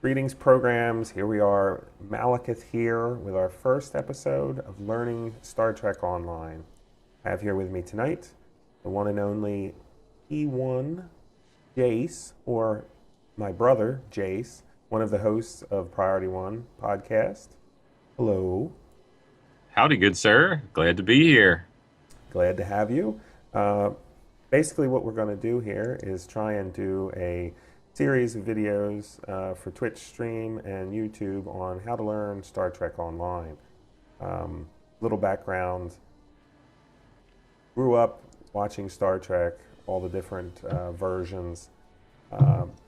Greetings, programs. Here we are, Malekith here with our first episode of Learning Star Trek Online. I have here with me tonight the one and only E1 Jace, or my brother Jace, one of the hosts of Priority One podcast. Hello. Howdy, good sir. Glad to be here. Glad to have you. Uh, Basically, what we're going to do here is try and do a series of videos for Twitch stream and YouTube on how to learn Star Trek Online. Little background: grew up watching Star Trek, all the different versions.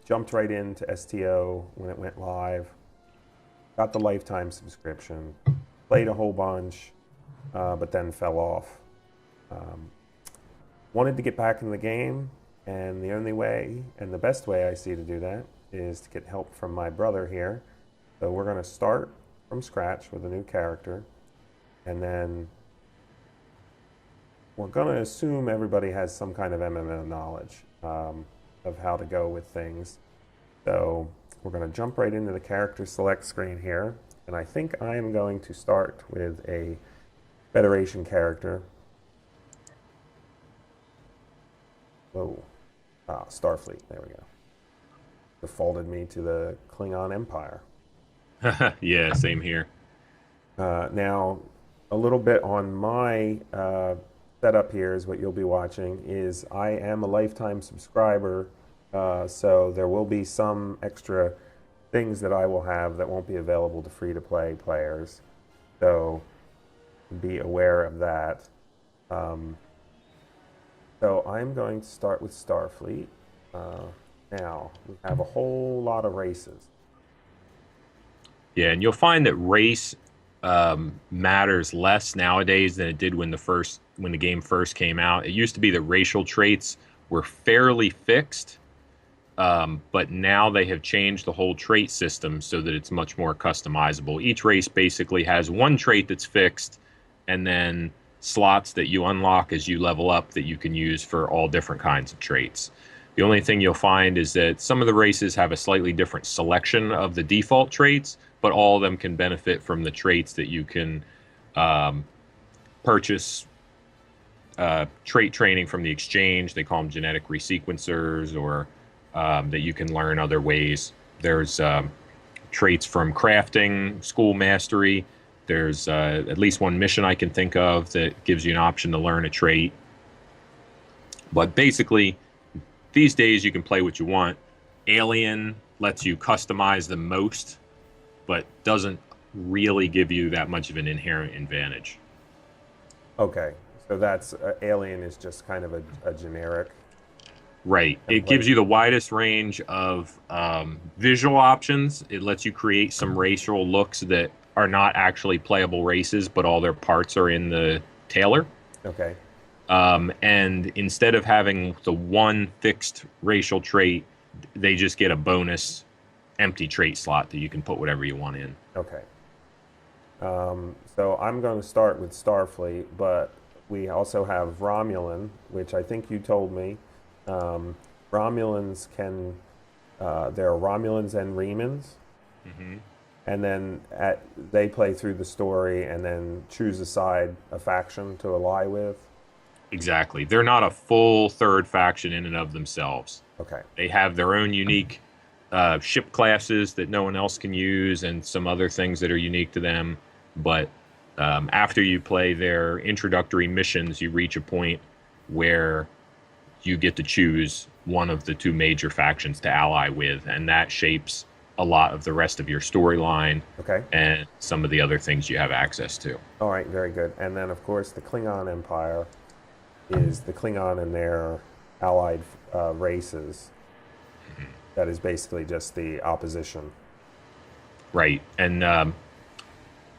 Jumped right into STO when it went live. Got the lifetime subscription. Played a whole bunch, but then fell off. Wanted to get back in the game, and the only way and the best way I see to do that is to get help from my brother here. So we're going to start from scratch with a new character, and then we're going to assume everybody has some kind of MMO knowledge of how to go with things. So we're going to jump right into the character select screen here, and I think I am going to start with a Federation character. Whoa. Starfleet. There we go. Defaulted me to the Klingon Empire. Yeah, same here. Now, a little bit on my setup here is what you'll be watching is I am a lifetime subscriber, so there will be some extra things that I will have that won't be available to free-to-play players. So be aware of that. So I'm going to start with Starfleet. Now, we have a whole lot of races. Yeah, and you'll find that race matters less nowadays than it did when the game first came out. It used to be that racial traits were fairly fixed, but now they have changed the whole trait system so that it's much more customizable. Each race basically has one trait that's fixed, and then slots that you unlock as you level up that you can use for all different kinds of traits. The only thing you'll find is that some of the races have a slightly different selection of the default traits, but all of them can benefit from the traits that you can purchase trait training from the exchange. They call them genetic resequencers, or that you can learn other ways. There's traits from crafting, school mastery. There's at least one mission I can think of that gives you an option to learn a trait. But basically, these days you can play what you want. Alien lets you customize the most, but doesn't really give you that much of an inherent advantage. Okay, so that's Alien is just kind of a generic Right. It template. gives you the widest range of visual options. It lets you create some racial looks that are not actually playable races, but all their parts are in the tailor. Okay, And instead of having the one fixed racial trait, they just get a bonus empty trait slot that you can put whatever you want in. okay. So I'm going to start with Starfleet, but we also have Romulan, which I think you told me. Romulans can, there are Romulans and Remans. Hmm. And then they play through the story and then choose a side, a faction to ally with. Exactly. They're not a full third faction in and of themselves. Okay, They have their own unique ship classes that no one else can use, and some other things that are unique to them. But after you play their introductory missions, you reach a point where you get to choose one of the two major factions to ally with, and that shapes a lot of the rest of your storyline okay. and some of the other things you have access to. All right, very good. And then, of course, the Klingon Empire is the Klingon and their allied races. That is basically just the opposition. Right. And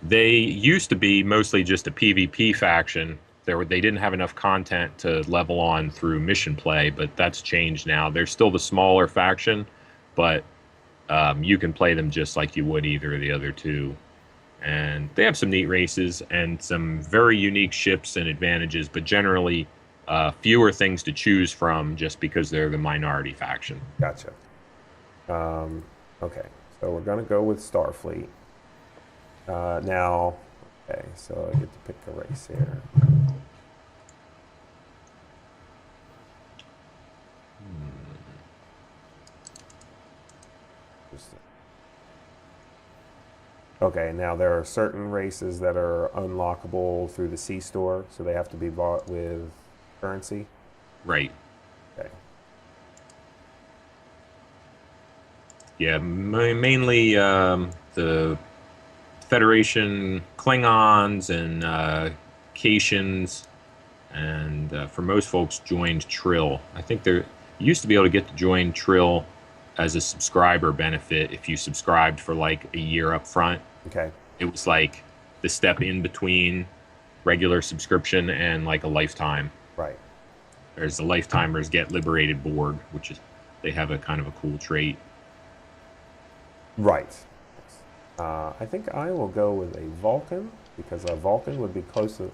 they used to be mostly just a PvP faction. They didn't have enough content to level on through mission play, but that's changed now. They're still the smaller faction, but you can play them just like you would either of the other two. And they have some neat races and some very unique ships and advantages, but generally fewer things to choose from just because they're the minority faction. Gotcha. Okay, So we're going to go with Starfleet. Now, okay, so I get to pick a race here. Okay, now there are certain races that are unlockable through the C store, so they have to be bought with currency. Right. Okay. Yeah, mainly the Federation Klingons and Caitians, and for most folks joined Trill. I think there you used to be able to get to join Trill as a subscriber benefit if you subscribed for like a year up front. Okay. It was like the step in between regular subscription and like a lifetime. Right. There's the lifetimers get liberated Borg, which is they have a kind of a cool trait. Right. I think I will go with a Vulcan because a Vulcan would be closer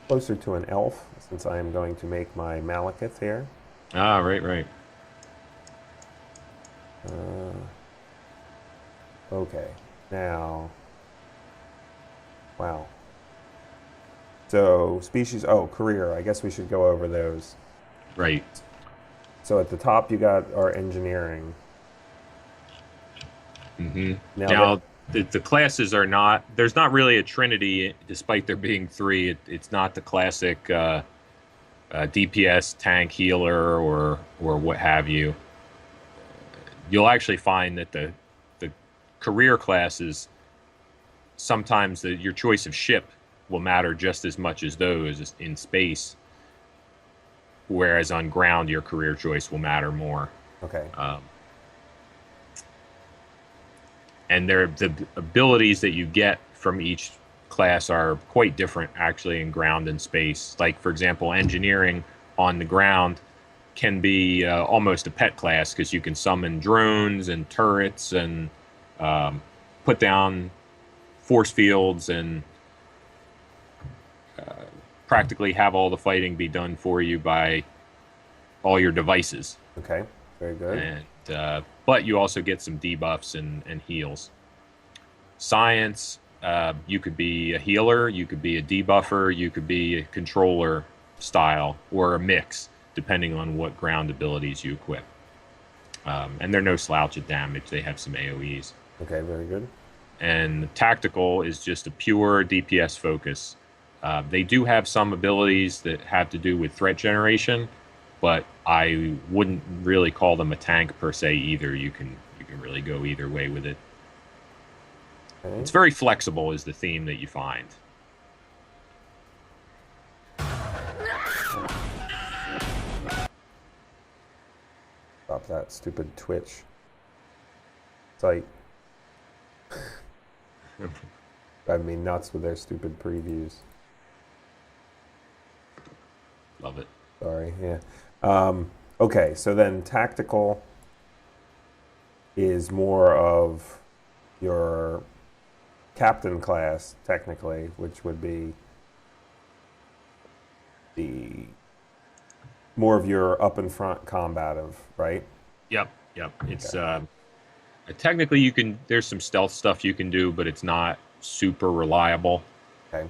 to an elf since I am going to make my Malekith here. Ah, right. Okay. Now, wow. So species. Oh, career. I guess we should go over those. Right. So at the top, you got our engineering. Mm-hmm. Now the classes are not. There's not really a trinity, despite there being three. It's not the classic DPS tank healer or what have you. You'll actually find that the career classes sometimes your choice of ship will matter just as much as those in space. Whereas on ground, your career choice will matter more. Okay. And the abilities that you get from each class are quite different, actually, in ground and space. Like, for example, engineering on the ground can be almost a pet class because you can summon drones and turrets and put down force fields and practically have all the fighting be done for you by all your devices. Okay, very good. And but you also get some debuffs and heals. Science, you could be a healer, you could be a debuffer, you could be a controller style, or a mix, depending on what ground abilities you equip. And they're no slouch at damage. They have some AoEs. Okay, very good. And tactical is just a pure DPS focus. They do have some abilities that have to do with threat generation, but I wouldn't really call them a tank per se either. You can really go either way with it. Okay. It's very flexible is the theme that you find. Stop that stupid Twitch. It's like drive me nuts with their stupid previews. Love it. Sorry, yeah. Okay, so then tactical is more of your captain class, technically, which would be the more of your up in front combative, right? Yep. It's technically there's some stealth stuff you can do, but it's not super reliable. Okay.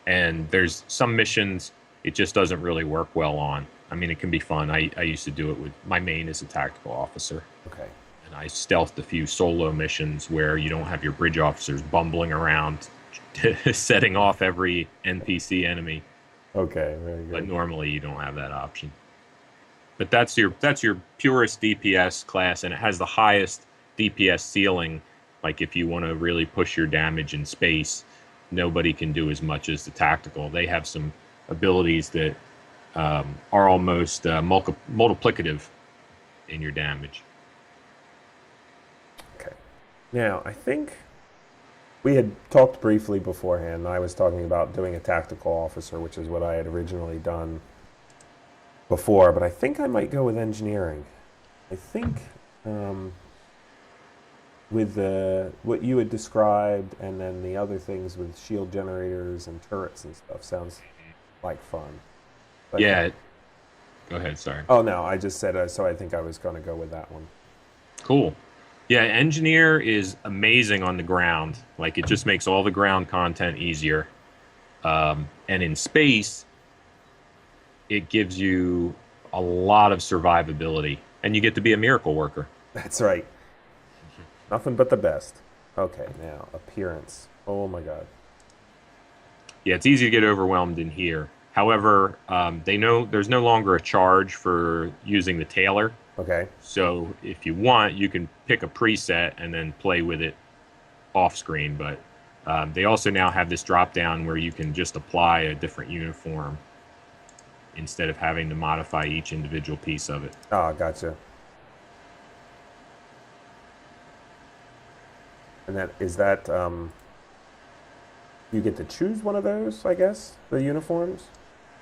And there's some missions it just doesn't really work well on. I mean, it can be fun. I used to do it with my main is a tactical officer. Okay. And I stealthed a few solo missions where you don't have your bridge officers bumbling around setting off every NPC enemy. Okay, very good. But normally you don't have that option. But that's your purest DPS class, and it has the highest DPS ceiling. Like if you want to really push your damage in space, nobody can do as much as the tactical. They have some abilities that are almost multiplicative in your damage. Okay. Now, I think we had talked briefly beforehand. I was talking about doing a tactical officer, which is what I had originally done before, but I think I might go with engineering. I think with what you had described and then the other things with shield generators and turrets and stuff sounds like fun. But yeah. Go ahead, sorry. Oh, no, I just said so I think I was going to go with that one. Cool. Yeah, engineer is amazing on the ground. Like it just makes all the ground content easier. And in space, it gives you a lot of survivability, and you get to be a miracle worker. That's right. Nothing but the best. Okay, now appearance. Oh my God. Yeah, it's easy to get overwhelmed in here. However, they know there's no longer a charge for using the tailor. Okay, So if you want, you can pick a preset and then play with it off screen. But they also now have this drop down where you can just apply a different uniform instead of having to modify each individual piece of it. gotcha. And that is that you get to choose one of those, I guess, the uniforms.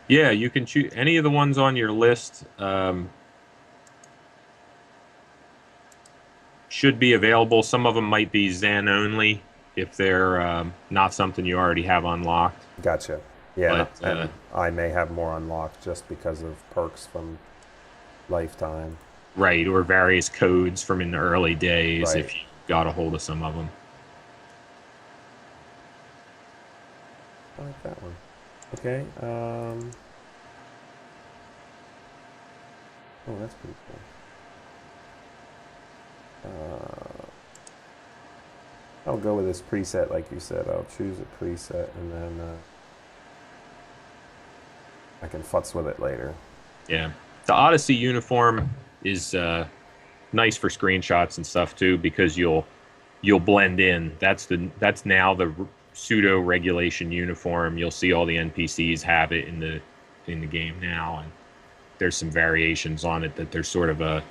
Yeah, you can choose any of the ones on your list. Should be available. Some of them might be Zen only if they're not something you already have unlocked. Gotcha. Yeah, But and I may have more unlocked just because of perks from Lifetime. right, or various codes from in the early days Right. if you got a hold of some of them. I like that one. Okay. Oh, that's pretty cool. I'll go with this preset, like you said. I'll choose a preset, and then I can futz with it later. Yeah, the Odyssey uniform is nice for screenshots and stuff too because you'll blend in. That's now the pseudo regulation uniform. You'll see all the NPCs have it in the game now, and there's some variations on it that there's sort of a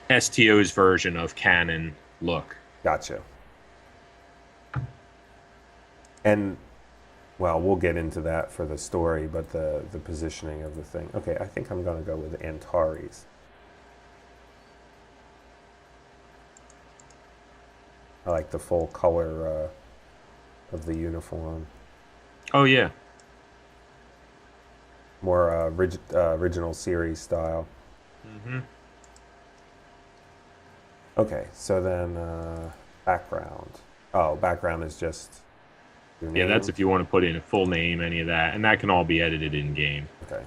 STO's version of canon look. Gotcha. And well, we'll get into that for the story, but the positioning of the thing. Okay, I think I'm gonna go with Antares. I like the full color of the uniform. Oh yeah, More original series style. hmm Okay, so then background. Oh, background is just your yeah. That's name. if you want to put in a full name, any of that, and that can all be edited in game. Okay,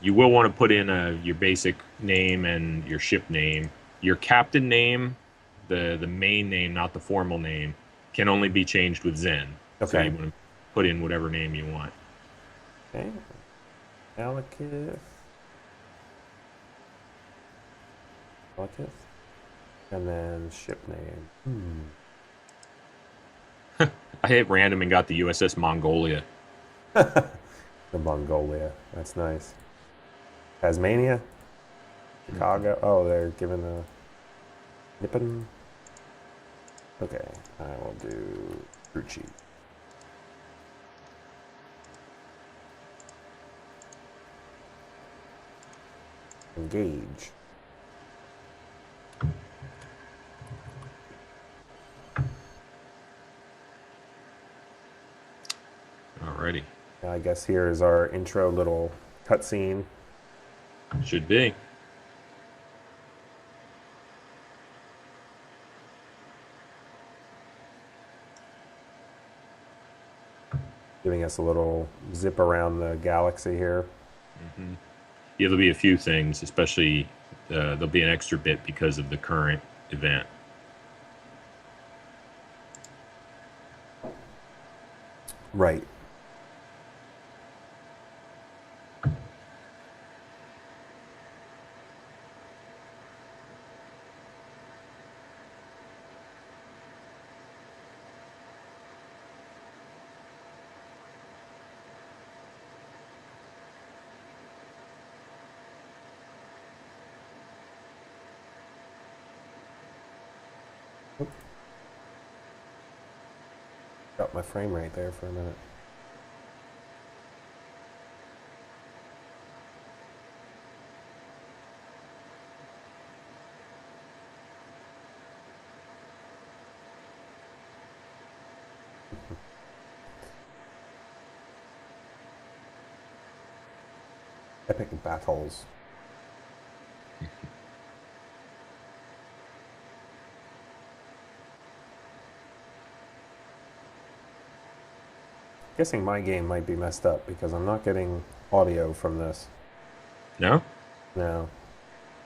You will want to put in your basic name and your ship name. Your captain name, the main name, not the formal name, can only be changed with Zen. So okay, you want to put in whatever name you want. okay. Alakith, Alakith, and then ship name. I hit random and got the USS Mongolia. The Mongolia. That's nice. Tasmania, Chicago. Oh, they're giving a Nippon. Okay, I will do crew chief. Engage. Alrighty, I guess here is our intro little cutscene. should be. Giving us a little zip around the galaxy here. Yeah, there'll be a few things, especially there'll be an extra bit because of the current event. Right. Oop. Got my frame rate there for a minute. Epic battles. guessing my game might be messed up because I'm not getting audio from this. No? No.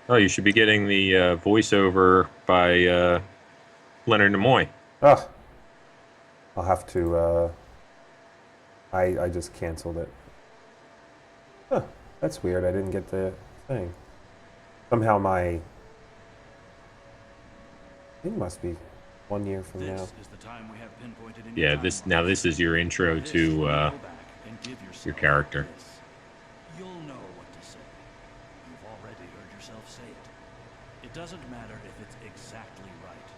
Oh, you should be getting the voiceover by Leonard Nimoy. Ah, I'll have to. I just canceled it. Huh, that's weird. I didn't get the thing. Somehow my thing must be 1 year from now. This is the time we have pinpointed in Yeah, your this timeline. now this is your intro This is when you to go back and give yourself your character. this. You'll know what to say. You've already heard yourself say it. It doesn't matter if it's exactly right.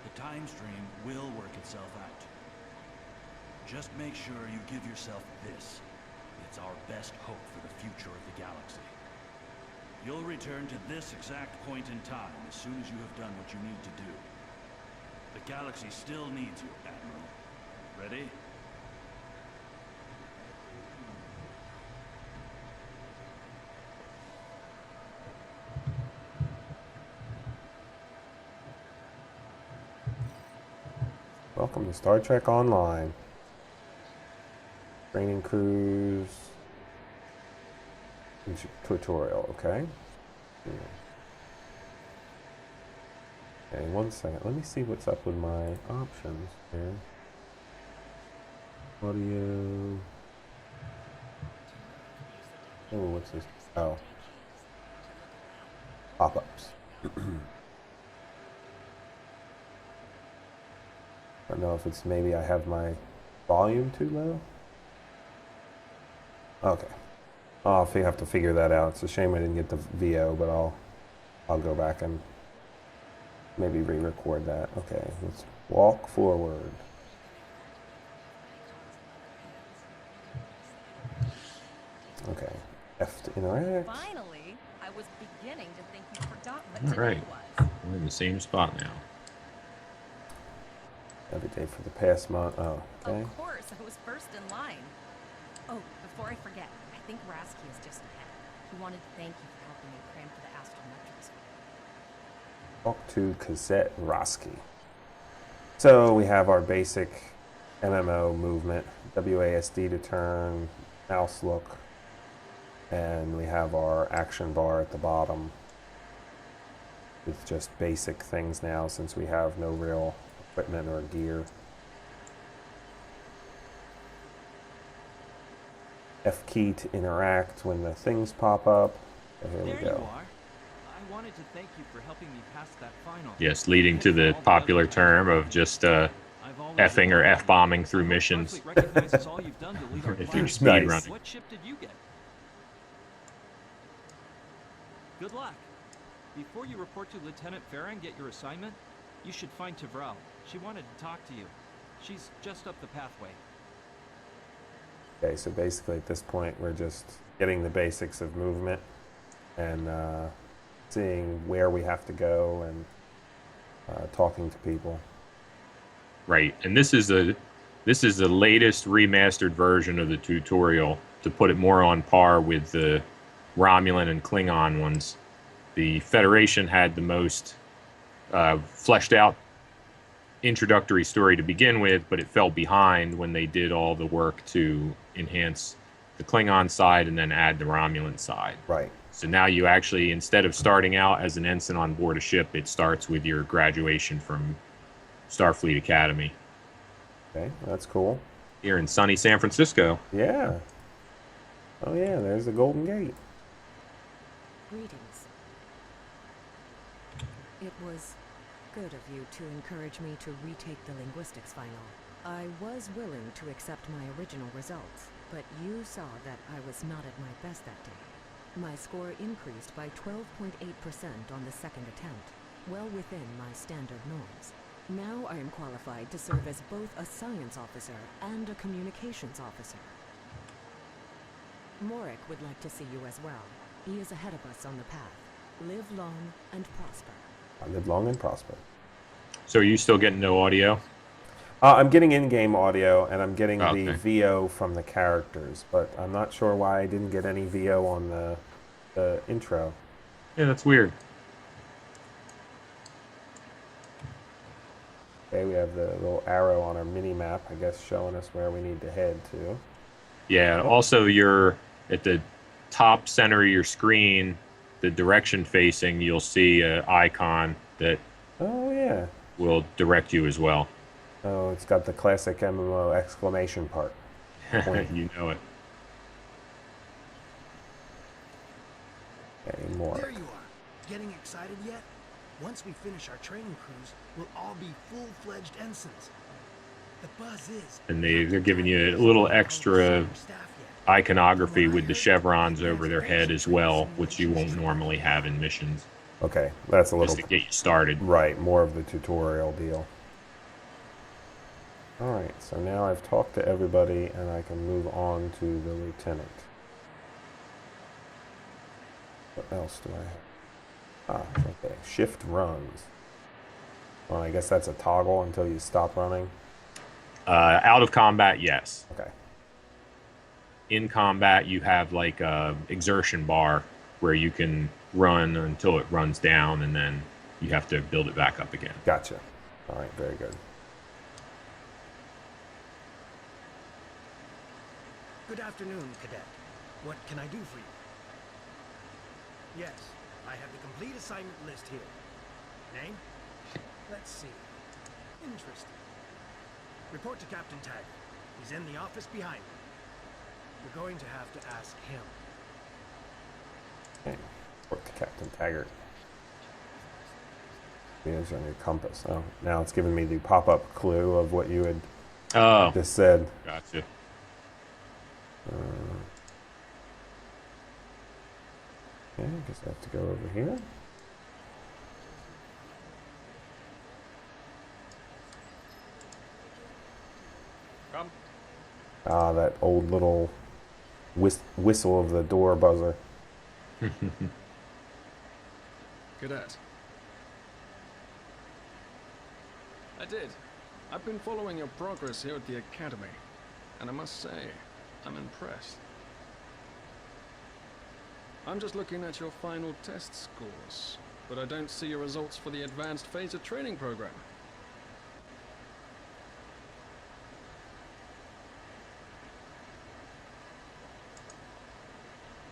The time stream will work itself out. Just make sure you give yourself this. It's our best hope for the future of the galaxy. You'll return to this exact point in time as soon as you have done what you need to do. The galaxy still needs you, Admiral. Ready? Welcome to Star Trek Online. Training cruise. Tutorial, okay? Yeah. Okay, 1 second. Let me see what's up with my options here. Audio. Oh, what's this? Oh. Pop-ups. I don't know if it's maybe I have my volume too low. Okay. I'll have to figure that out. It's a shame I didn't get the VO, but I'll go back and maybe re-record that. Okay, let's walk forward. Okay, F to interact. Finally, I was beginning to think you forgot what All today right. was. We're in the same spot now. Every day for the past month. Oh, okay. Of course, I was first in line. Oh, before I forget, I think Rasky is just ahead. He wanted to thank you for helping me cram for the astrometrics. Talk to Cassette Roski. So we have our basic MMO movement, WASD to turn, mouse look, and we have our action bar at the bottom with just basic things now since we have no real equipment or gear. F key to interact when the things pop up. So here we There go. you are. I wanted to thank you for helping me pass that final. Yes, leading to the popular term of just I've always effing or admired F-bombing you. through I hope missions. Starfleet recognizes all you've done to lead our If you're planet. speed Nice. running. What ship did you get? Good luck. Before you report to Lieutenant Farah and get your assignment, you should find Tavral. She wanted to talk to you. She's just up the pathway. Okay, so basically at this point we're just getting the basics of movement and seeing where we have to go and talking to people. Right, and this is the latest remastered version of the tutorial to put it more on par with the Romulan and Klingon ones. The Federation had the most fleshed out introductory story to begin with, but it fell behind when they did all the work to enhance the Klingon side and then add the Romulan side. Right. So now you actually, instead of starting out as an ensign on board a ship, it starts with your graduation from Starfleet Academy Okay, that's cool. here in sunny San Francisco. Yeah. Oh yeah, there's the Golden Gate. Greetings. It was good of you to encourage me to retake the linguistics final. I was willing to accept my original results, but you saw that I was not at my best that day. My score increased by 12.8% on the second attempt, well within my standard norms. Now I am qualified to serve as both a science officer and a communications officer. Morik would like to see you as well. He is ahead of us on the path. Live long and prosper. I live long and prosper. So are you still getting no audio? I'm getting in-game audio, and I'm getting Oh, the okay. VO from the characters, but I'm not sure why I didn't get any VO on the intro. Yeah, that's weird. Okay, we have the little arrow on our mini map, I guess, showing us where we need to head to. Yeah. Also, you're at the top center of your screen, the direction facing. You'll see an icon that Oh, yeah. will direct you as well. Oh, it's got the classic MMO exclamation part. Point. You know it. Okay, more. There you are. Getting excited yet? Once we finish our training cruise, we'll all be full-fledged ensigns. The buzz is... And they're giving you a little extra iconography with the chevrons over their head as well, which you won't normally have in missions, Okay, that's a little... just to get you started. Right, more of the tutorial deal. Alright, so now I've talked to everybody and I can move on to the lieutenant. What else do I have? Ah, okay. Shift runs. Well, I guess that's a toggle until you stop running. Out of combat, yes. Okay. In combat, you have like a exertion bar where you can run until it runs down, and then you have to build it back up again. Gotcha. Alright, very good. Good afternoon, Cadet. What can I do for you? Yes, I have the complete assignment list here. Name? Let's see. Interesting. Report to Captain Taggart. He's in the office behind me. You're going to have to ask him. Okay. Report to Captain Taggart. Here's our new compass. Oh, now it's giving me the pop-up clue of what you had Oh, just said. gotcha. Okay, I guess I have to go over here. Come. Ah, that old little whistle of the door buzzer. Cadet. I did. I've been following your progress here at the Academy, and I must say, I'm impressed. I'm just looking at your final test scores, but I don't see your results for the Advanced Phaser Training Program.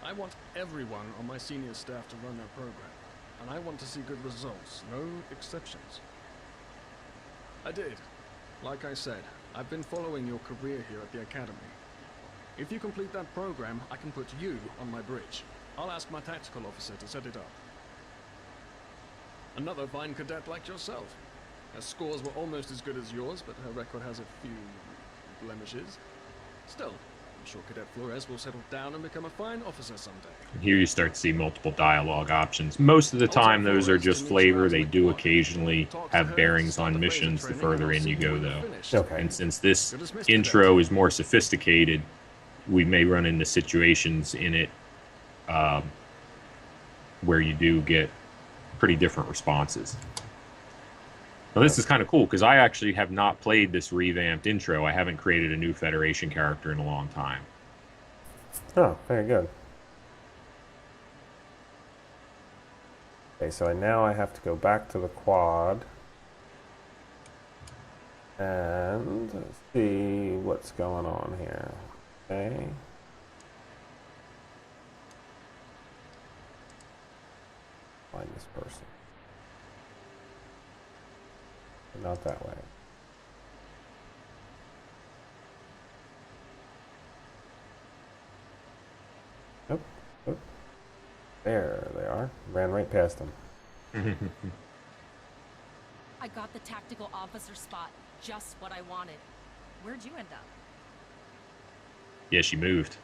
I want everyone on my senior staff to run their program, and I want to see good results, no exceptions. I did. Like I said, I've been following your career here at the Academy. If you complete that program, I can put you on my bridge. I'll ask my tactical officer to set it up. Another fine cadet like yourself. Her scores were almost as good as yours, but her record has a few blemishes. Still, I'm sure Cadet Flores will settle down and become a fine officer someday. Here you start to see multiple dialogue options. Most of the time, those are just flavor. They do occasionally have bearings on missions the further in you go, though. Okay. And since this intro is more sophisticated, we may run into situations in it where you do get pretty different responses. Now, this is kind of cool because I actually have not played this revamped intro. I haven't created a new Federation character in a long time. Oh, very good. Okay, so now I have to go back to the quad and see what's going on here. Okay. Find this person. But not that way. Nope. Nope. There they are. Ran right past them. I got the tactical officer spot. Just what I wanted. Where'd you end up? Yeah, she moved.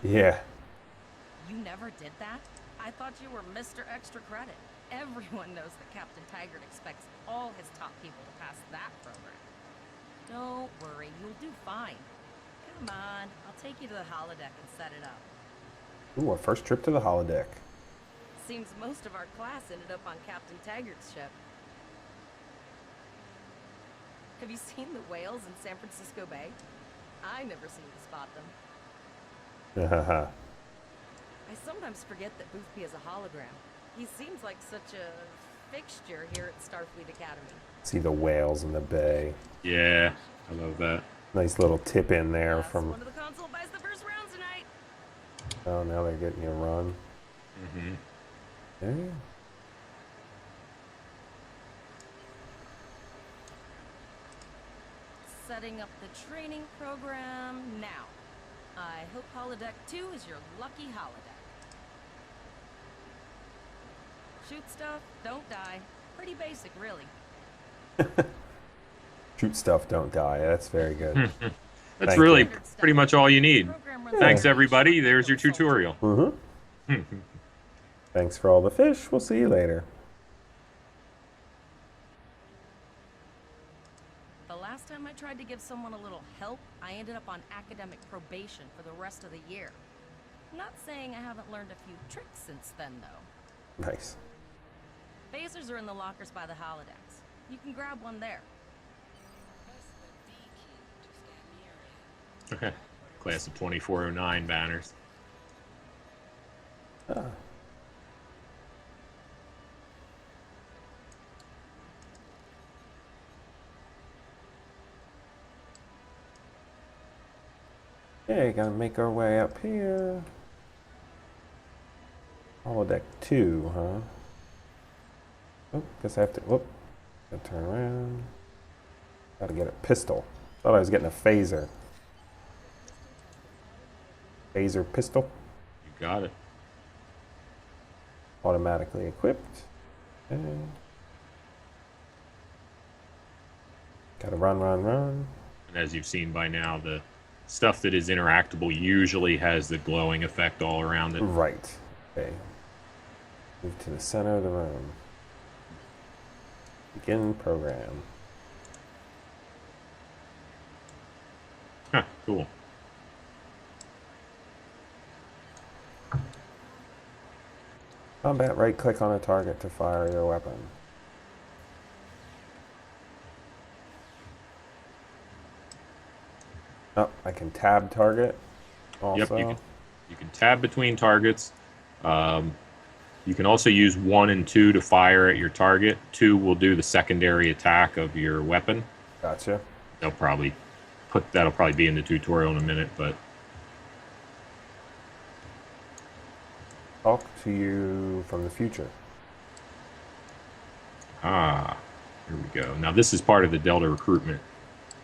Yeah. You never did that? I thought you were Mr. Extra Credit. Everyone knows that Captain Taggart expects all his top people to pass that program. Don't worry, you'll do fine. Come on, I'll take you to the holodeck and set it up. Ooh, our first trip to the holodeck. Seems most of our class ended up on Captain Taggart's ship. Have you seen the whales in San Francisco Bay? I never seem to spot them. Haha. I sometimes forget that Boothby is a hologram. He seems like such a fixture here at Starfleet Academy. See the whales in the bay. Yeah, I love that. Nice little tip in there Last from. one to the console buys the first round tonight. Oh, now they're getting you a run. Mm-hmm. Yeah. Setting up the training program now. I hope Holodeck 2 is your lucky holodeck. Shoot stuff, don't die. Pretty basic, really. Shoot stuff, don't die. That's very good. That's Thank really you. pretty much all you need. Program runs Thanks, on everybody. Shuttle There's your Soldier. tutorial. Mm-hmm. Thanks for all the fish. We'll see you later. The last time I tried to give someone a little help, I ended up on academic probation for the rest of the year. Not saying I haven't learned a few tricks since then, though. Nice. Phasers are in the lockers by the holodecks. You can grab one there. Class of 2409 banners. Ah. Okay, gotta make our way up here. Holodeck 2, huh? Oh, guess I have to. Whoop. Gotta turn around. Gotta get a pistol. Thought I was getting a phaser. Phaser pistol. You got it. Automatically equipped. And gotta run, run, run. And as you've seen by now, the stuff that is interactable usually has the glowing effect all around it. Right. Okay. Move to the center of the room. Begin program. Huh, cool. Combat, right click on a target to fire your weapon. Oh, I can tab target also. Yep, you can tab between targets. You can also use 1 and 2 to fire at your target. 2 will do the secondary attack of your weapon. Gotcha. That'll probably be in the tutorial in a minute, but Talk to you from the future. here we go. Now this is part of the Delta recruitment.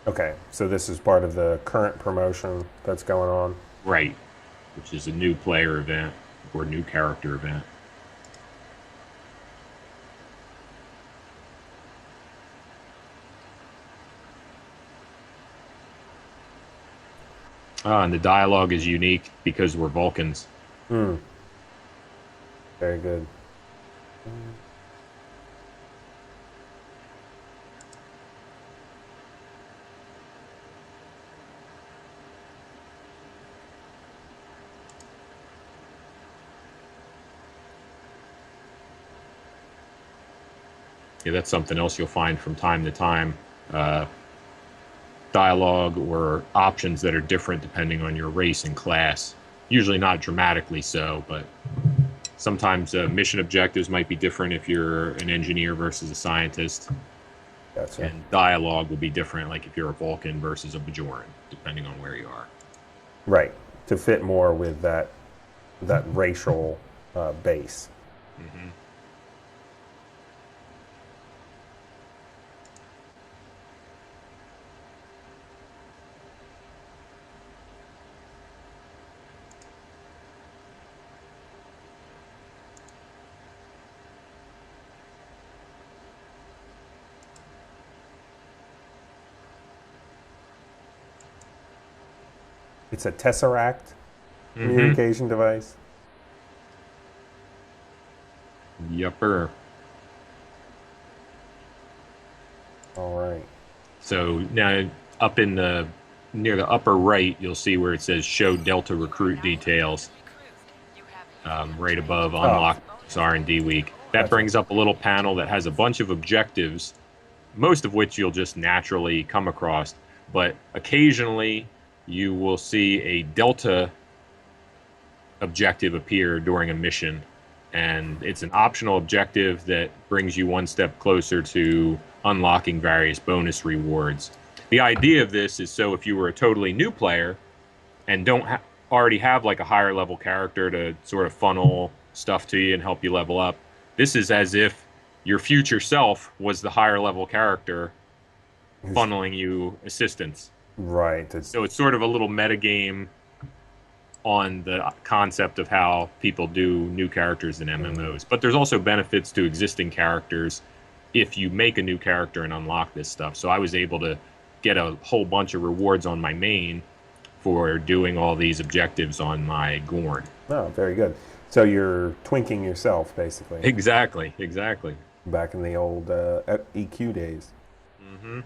Okay, so this is part of the current promotion that's going on. Right, which is a new player event or new character event. And the dialogue is unique because we're Vulcans. Hmm. Very good. Yeah, that's something else you'll find from time to time. Dialogue or options that are different depending on your race and class. Usually not dramatically so, but sometimes mission objectives might be different if you're an engineer versus a scientist. Gotcha. And dialogue will be different, like if you're a Vulcan versus a Bajoran, depending on where you are. Right, to fit more with that racial base. Mm-hmm. It's a Tesseract communication device. Yupper. All right. So now up in the near the upper right, you'll see where it says "Show Delta Recruit Details." Right above Unlock R&D Week. That brings up a little panel that has a bunch of objectives, most of which you'll just naturally come across. But occasionally, you will see a Delta objective appear during a mission. and it's an optional objective that brings you one step closer to unlocking various bonus rewards. The idea of this is so if you were a totally new player and don't already have like a higher level character to sort of funnel stuff to you and help you level up, this is as if your future self was the higher level character funneling you assistance. Right. So it's sort of a little metagame on the concept of how people do new characters in MMOs. But there's also benefits to existing characters if you make a new character and unlock this stuff. So I was able to get a whole bunch of rewards on my main for doing all these objectives on my Gorn. Oh, very good. So you're twinking yourself, basically. Exactly. Back in the old EQ days. Mm-hmm.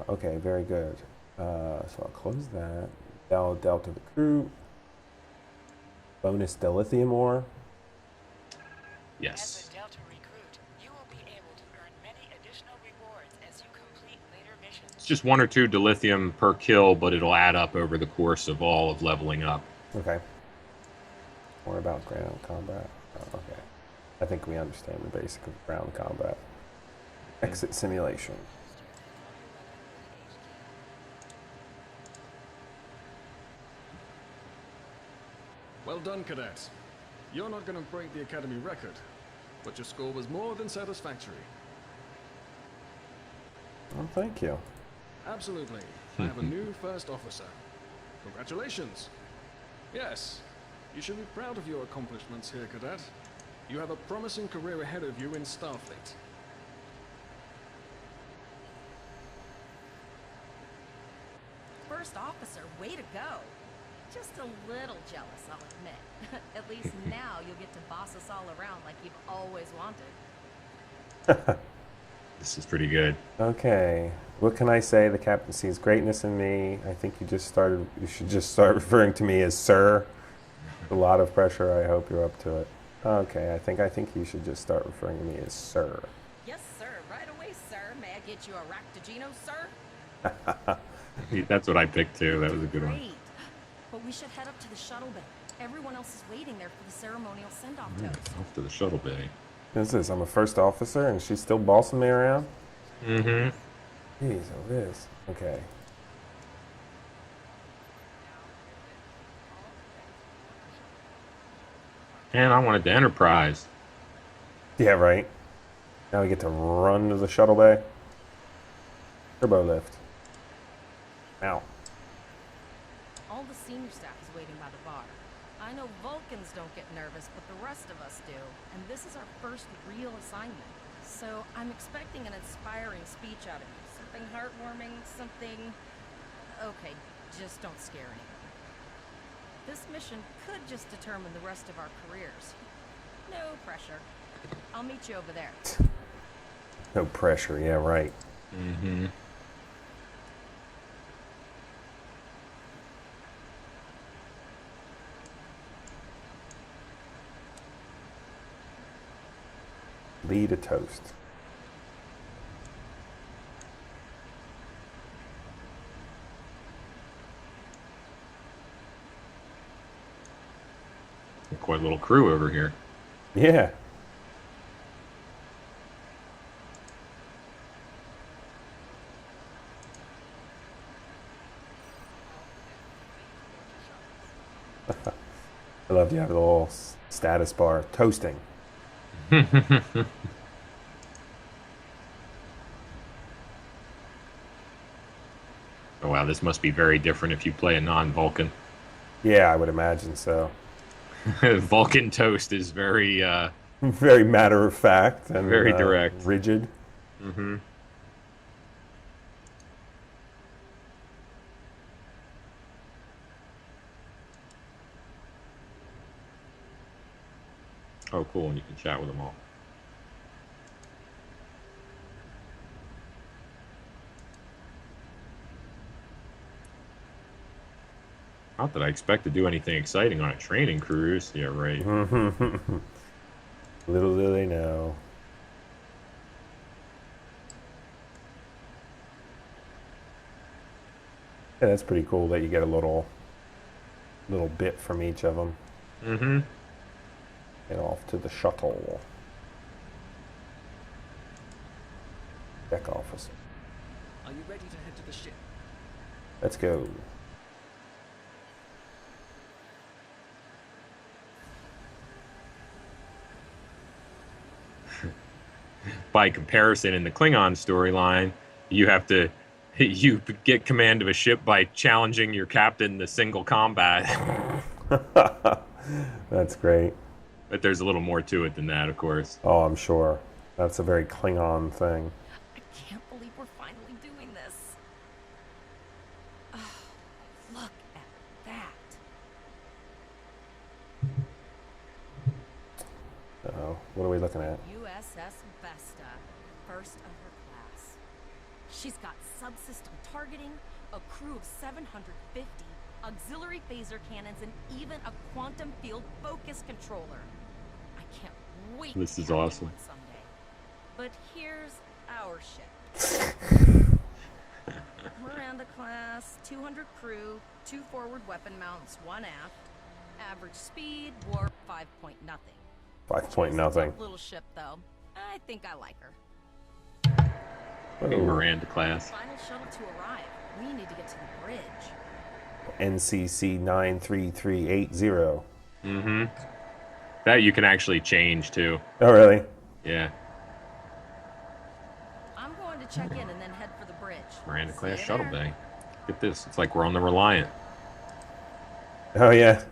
Okay, very good. So I'll close that. Delta recruit. Bonus dilithium ore. Yes. As a Delta recruit, you will be able to earn many additional rewards as you complete later missions. It's just 1 or 2 dilithium per kill, but it'll add up over the course of all of leveling up. Okay. More about ground combat. Oh, okay. I think we understand the basic of ground combat. Exit simulation. Well done, cadets. You're not going to break the Academy record, but your score was more than satisfactory. Oh, thank you. Absolutely. I have a new first officer. Congratulations. Yes, you should be proud of your accomplishments here, cadet. You have a promising career ahead of you in Starfleet. First officer, way to go. Just a little jealous, I'll admit. At least now you'll get to boss us all around like you've always wanted. This is pretty good. Okay. What can I say? The captain sees greatness in me. I think you should just start referring to me as sir. A lot of pressure. I hope you're up to it. Okay, I think you should just start referring to me as sir. Yes, sir. Right away, sir. May I get you a Raktajino, sir? That's what I picked too. That was a good one. Great. But we should head up to the shuttle bay. Everyone else is waiting there for the ceremonial send-off toast. Off to the shuttle bay. What is this? I'm a first officer and she's still bossing me around? Mm-hmm. Jeez, oh, it is. Okay. And I wanted the Enterprise. Yeah, right. Now we get to run to the shuttle bay. Turbo lift. Ow. All the senior staff is waiting by the bar. I know Vulcans don't get nervous, but the rest of us do. And this is our first real assignment. So I'm expecting an inspiring speech out of you. Something heartwarming, something... Okay, just don't scare anyone. This mission could just determine the rest of our careers. No pressure. I'll meet you over there. No pressure, yeah, right. Mm-hmm. Lead a toast. Quite a little crew over here. Yeah. I love you have a little status bar. Toasting. Oh wow, this must be very different if you play a non-Vulcan. Yeah, I would imagine so. Vulcan toast is very Very matter of fact and very direct. rigid. Mm-hmm. Oh, cool, and you can chat with them all. Not that I expect to do anything exciting on a training cruise. Yeah, right. Little do they know. Yeah, that's pretty cool that you get a little bit from each of them. Mm-hmm. And off to the shuttle. Deck officer. Are you ready to head to the ship? Let's go. By comparison, in the Klingon storyline, you have to you get command of a ship by challenging your captain to single combat. That's great. But there's a little more to it than that, of course. Oh, I'm sure. That's a very Klingon thing. I can't believe we're finally doing this. Oh, look at that. Uh-oh. What are we looking at? USS Vesta, first of her class. She's got subsystem targeting, a crew of 750, auxiliary phaser cannons, and even a quantum field focus controller. I can't wait This to is have awesome. one someday. But here's our ship. Miranda class, 200 crew, 2 forward weapon mounts, 1 aft. Average speed, warp 5 point nothing. 5 point She's a nothing. tough little ship, though. I think I like her. In Miranda class. Final shuttle to arrive. We need to get to the bridge. NCC 93380. Mm-hmm. That you can actually change, too. Oh, really? Yeah. I'm going to check in and then head for the bridge. Miranda See class you shuttle there. bay. Look at this. It's like we're on the Reliant. Oh, yeah.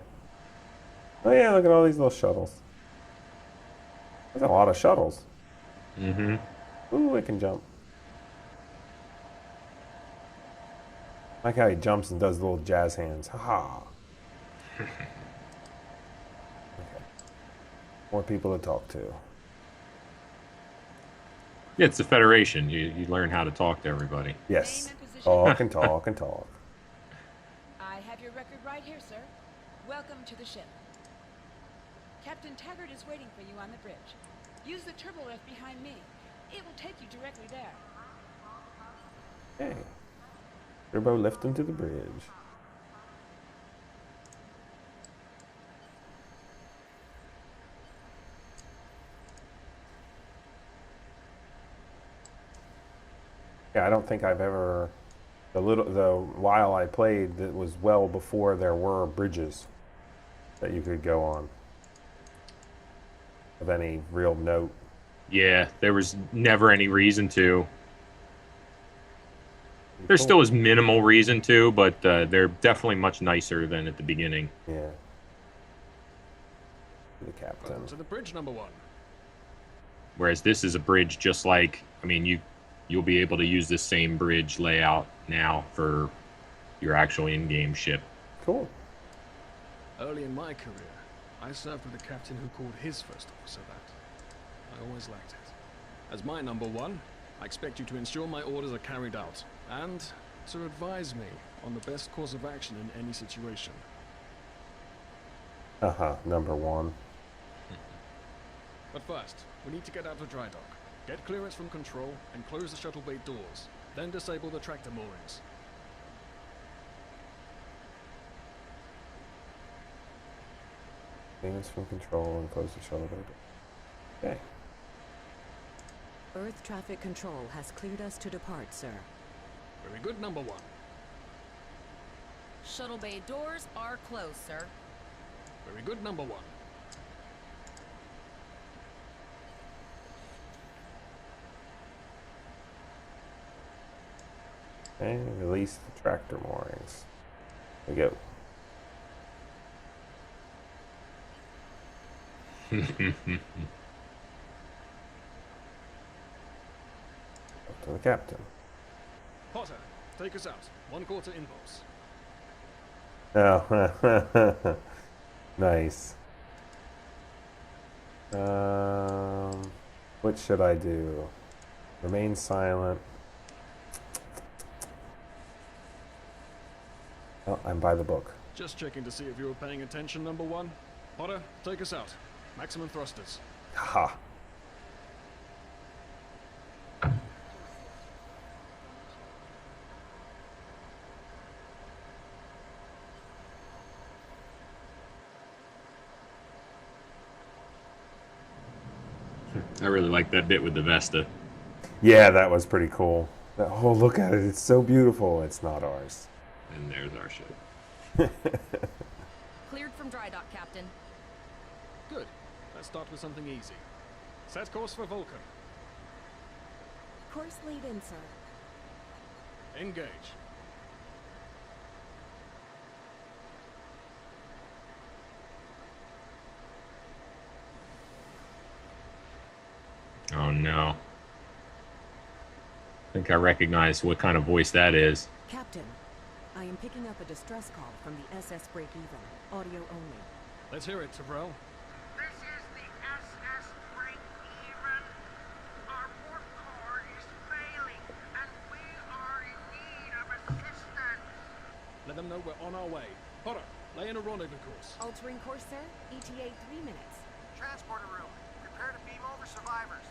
Oh, yeah, look at all these little shuttles. There's a lot of shuttles. Mm-hmm. Ooh, it can jump. I like how he jumps and does little jazz hands. Ha ha. Okay. More people to talk to. Yeah, it's the Federation. You learn how to talk to everybody. Yes. Name and position. Talk and talk and talk. I have your record right here, sir. Welcome to the ship. Captain Taggart is waiting for you on the bridge. Use the turbo lift behind me. It will take you directly there. Okay. Turbo lift into the bridge. Yeah, I don't think I've ever the while I played, that was well before there were bridges that you could go on of any real note. Yeah, there was never any reason to. There still is minimal reason to, but they're definitely much nicer than at the beginning. Yeah. The captain. To the bridge, number 1. Whereas this is a bridge just like, I mean, you'll be able to use this same bridge layout now for your actual in-game ship. Cool. Early in my career, I served with a captain who called his first officer that. I always liked it. As my number 1, I expect you to ensure my orders are carried out, and to advise me on the best course of action in any situation. Number 1. But first, we need to get out of dry dock, get clearance from control, and close the shuttle bay doors. Then disable the tractor moorings. Clearance from control and close the shuttle bay. Okay. Earth traffic control has cleared us to depart, sir. Very good, number 1. Shuttle bay doors are closed, sir. Very good, number 1. And release the tractor moorings. There we go. Up to the captain. Potter, take us out. 1/4 impulse. Oh, nice. What should I do? Remain silent. Oh, I'm by the book. Just checking to see if you were paying attention, number 1. Potter, take us out. Maximum thrusters. Ha! I really like that bit with the Vesta. Yeah, that was pretty cool. Oh, look at it. It's so beautiful. It's not ours. And there's our ship. Cleared from dry dock, Captain. Good. Let's start with something easy. Set course for Vulcan. Course lead in, sir. Engage. Oh no. I think I recognize what kind of voice that is. Captain, I am picking up a distress call from the SS Breakeven. Audio only. Let's hear it, Tyrell. This is the SS Breakeven. Our port core is failing, and we are in need of assistance. Let them know we're on our way. Potter, lay in a rendezvous course. Altering course, sir. ETA 3 minutes. Transporter room. Prepare to beam over survivors.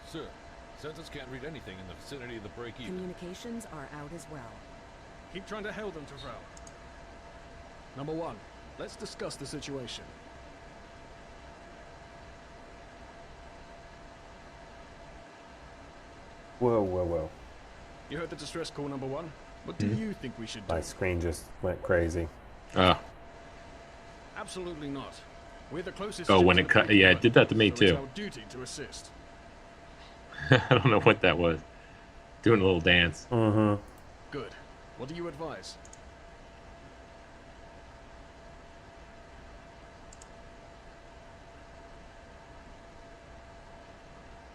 Sir, sensors can't read anything in the vicinity of the break-even. Communications are out as well. Keep trying to hail them, Tyrell. Number 1, let's discuss the situation. Whoa, whoa, whoa. You heard the distress call, number 1. What do you think we should do? My screen just went crazy. Absolutely not. We're the closest. Oh, ship when to it the cut, yeah, it did that to me so too. It's our duty to assist. I don't know what that was. Doing a little dance. Mm-hmm. Good. What do you advise?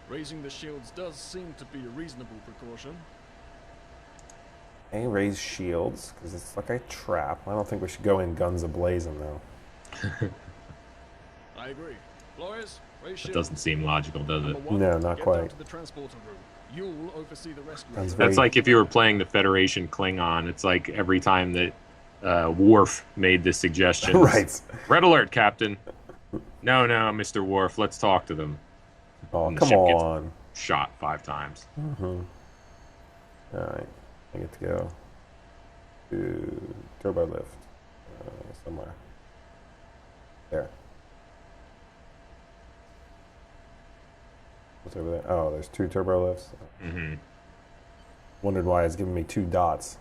Raising the shields does seem to be a reasonable precaution. Hey, raise shields, because it's like a trap. I don't think we should go in guns a-blazing, though. I agree. Flores, raise It shields. doesn't seem logical, does it? Number 1, No, not get quite. down to the transporter room. You'll oversee the rescue. Sounds That's very- like if you were playing the Federation Klingon. It's like every time that Worf made this suggestion. Right. Red alert, Captain. No, Mr. Worf. Let's talk to them. Oh, And the come ship gets on. Shot 5 times. Mm-hmm. All right. I get to go to turbo lift somewhere. There. What's over there? Oh, there's 2 turbo lifts. Mm-hmm. Wondered why it's giving me 2 dots.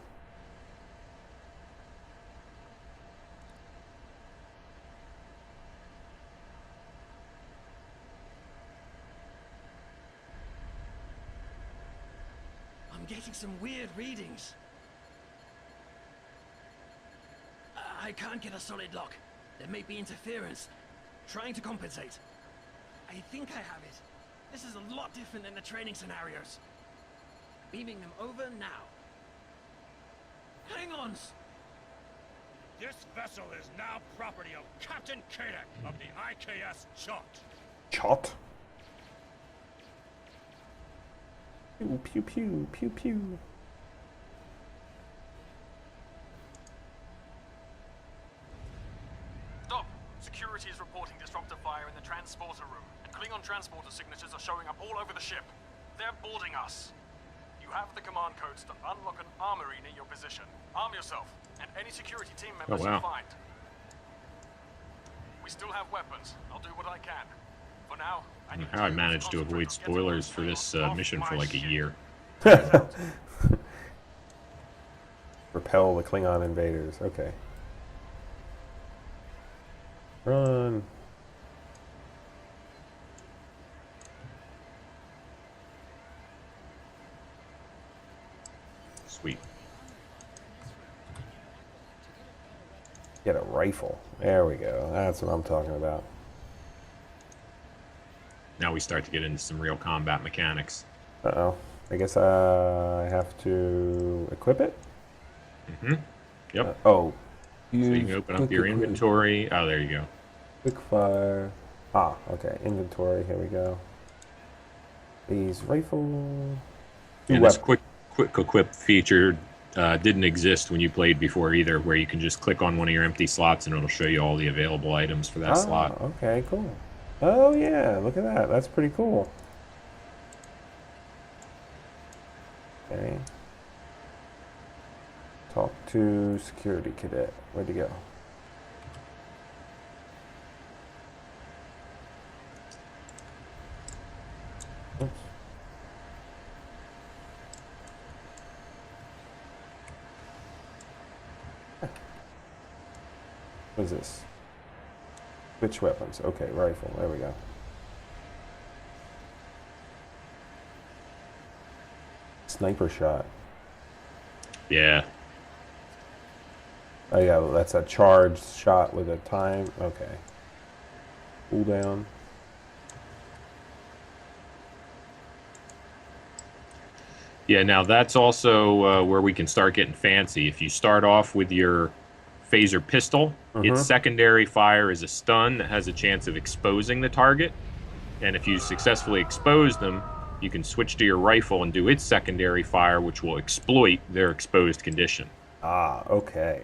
I'm getting some weird readings. I can't get a solid lock. There may be interference. Trying to compensate. I think I have it. This is a lot different than the training scenarios. Beaming them over now. Hang on! This vessel is now property of Captain Kadek of the IKS Chot. Chot. Pew, pew, pew, pew, pew. Stop! Security is reporting disruptor fire in the transporter room, and Klingon transporter signatures are showing up all over the ship. They're boarding us. You have the command codes to unlock an armory near your position. Arm yourself, and any security team members wow. you find. We still have weapons. I'll do what I can. For now, I need How I you managed to avoid concentrate on getting spoilers those for this Klingons off mission for my like a ship. year. Repel the Klingon invaders. Okay. Run. Sweet. Get a rifle. There we go. That's what I'm talking about. Now we start to get into some real combat mechanics. Uh-oh. I guess I have to equip it? Mm-hmm. Yep. Oh. So you can open up your inventory. Oh, there you go. Quick fire. Ah, okay. Inventory. Here we go. These rifle. And this quick equip feature didn't exist when you played before either, where you can just click on one of your empty slots and it'll show you all the available items for that slot. Okay, cool. Oh yeah, look at that. That's pretty cool. Okay. Talk to security cadet. Where'd he go? What is this? Switch weapons. Okay, rifle. There we go. Sniper shot. Yeah. Oh yeah, that's a charged shot with a time. Okay. Cooldown. Yeah, now that's also where we can start getting fancy. If you start off with your phaser pistol, its secondary fire is a stun that has a chance of exposing the target. And if you successfully expose them, you can switch to your rifle and do its secondary fire, which will exploit their exposed condition. Ah, okay.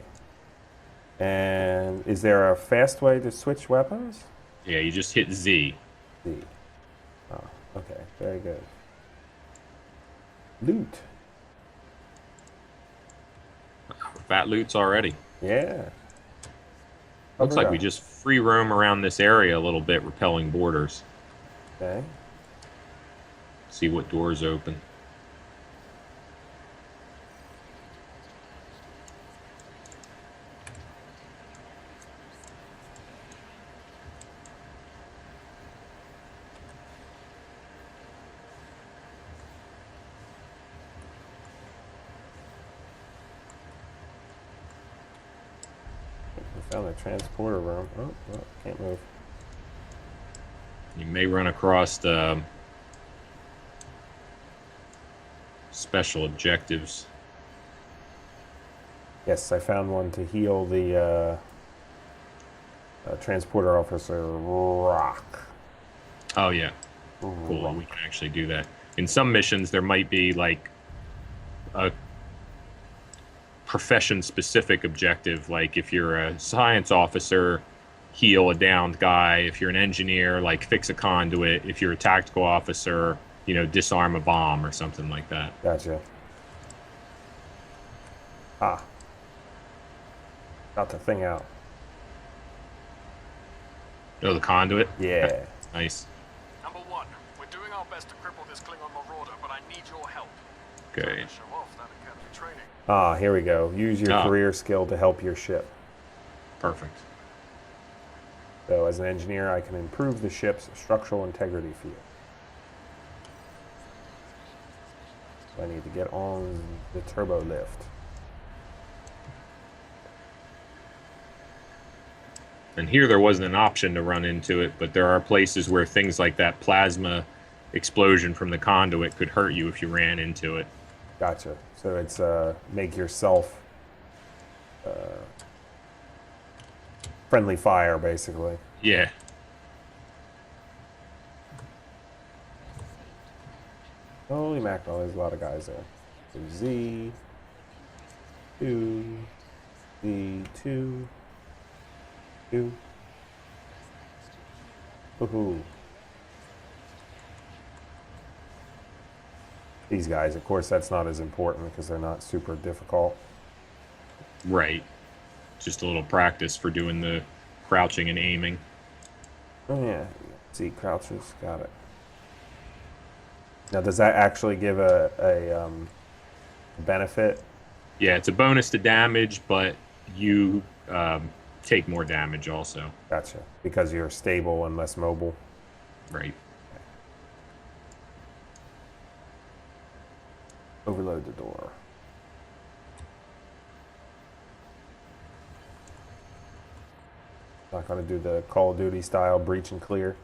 And is there a fast way to switch weapons? Yeah, you just hit Z. Z. Oh, okay. Very good. Loot. Fat loots already. Yeah. Looks like we just free roam around this area a little bit, repelling borders. Okay. See what doors open. Found a transporter room. Oh, can't move. You may run across the special objectives. Yes, I found one to heal the transporter officer Rock. Oh, yeah. Cool. We can actually do that. In some missions, there might be like a profession-specific objective, like if you're a science officer, heal a downed guy. If you're an engineer, like fix a conduit. If you're a tactical officer, you know, disarm a bomb or something like that. Gotcha. Ah. Got the thing out. Oh, the conduit? Yeah. Nice. Number 1, we're doing our best to cripple this Klingon marauder, but I need your help. Okay. Show off that academy training. Ah, here we go. Use your career skill to help your ship. Perfect. So as an engineer, I can improve the ship's structural integrity field. So I need to get on the turbo lift. And here there wasn't an option to run into it, but there are places where things like that plasma explosion from the conduit could hurt you if you ran into it. Gotcha. So it's make yourself friendly fire, basically. Yeah. Holy mackerel, there's a lot of guys there. So Z, 2, Z, 2, 2. Woohoo. These guys, of course, that's not as important because they're not super difficult. Right. Just a little practice for doing the crouching and aiming. Oh yeah, Z crouches, got it. Now, does that actually give a benefit? Yeah, it's a bonus to damage, but you take more damage also. Gotcha. Because you're stable and less mobile. Right. Overload the door. Not going to do the Call of Duty style breach and clear.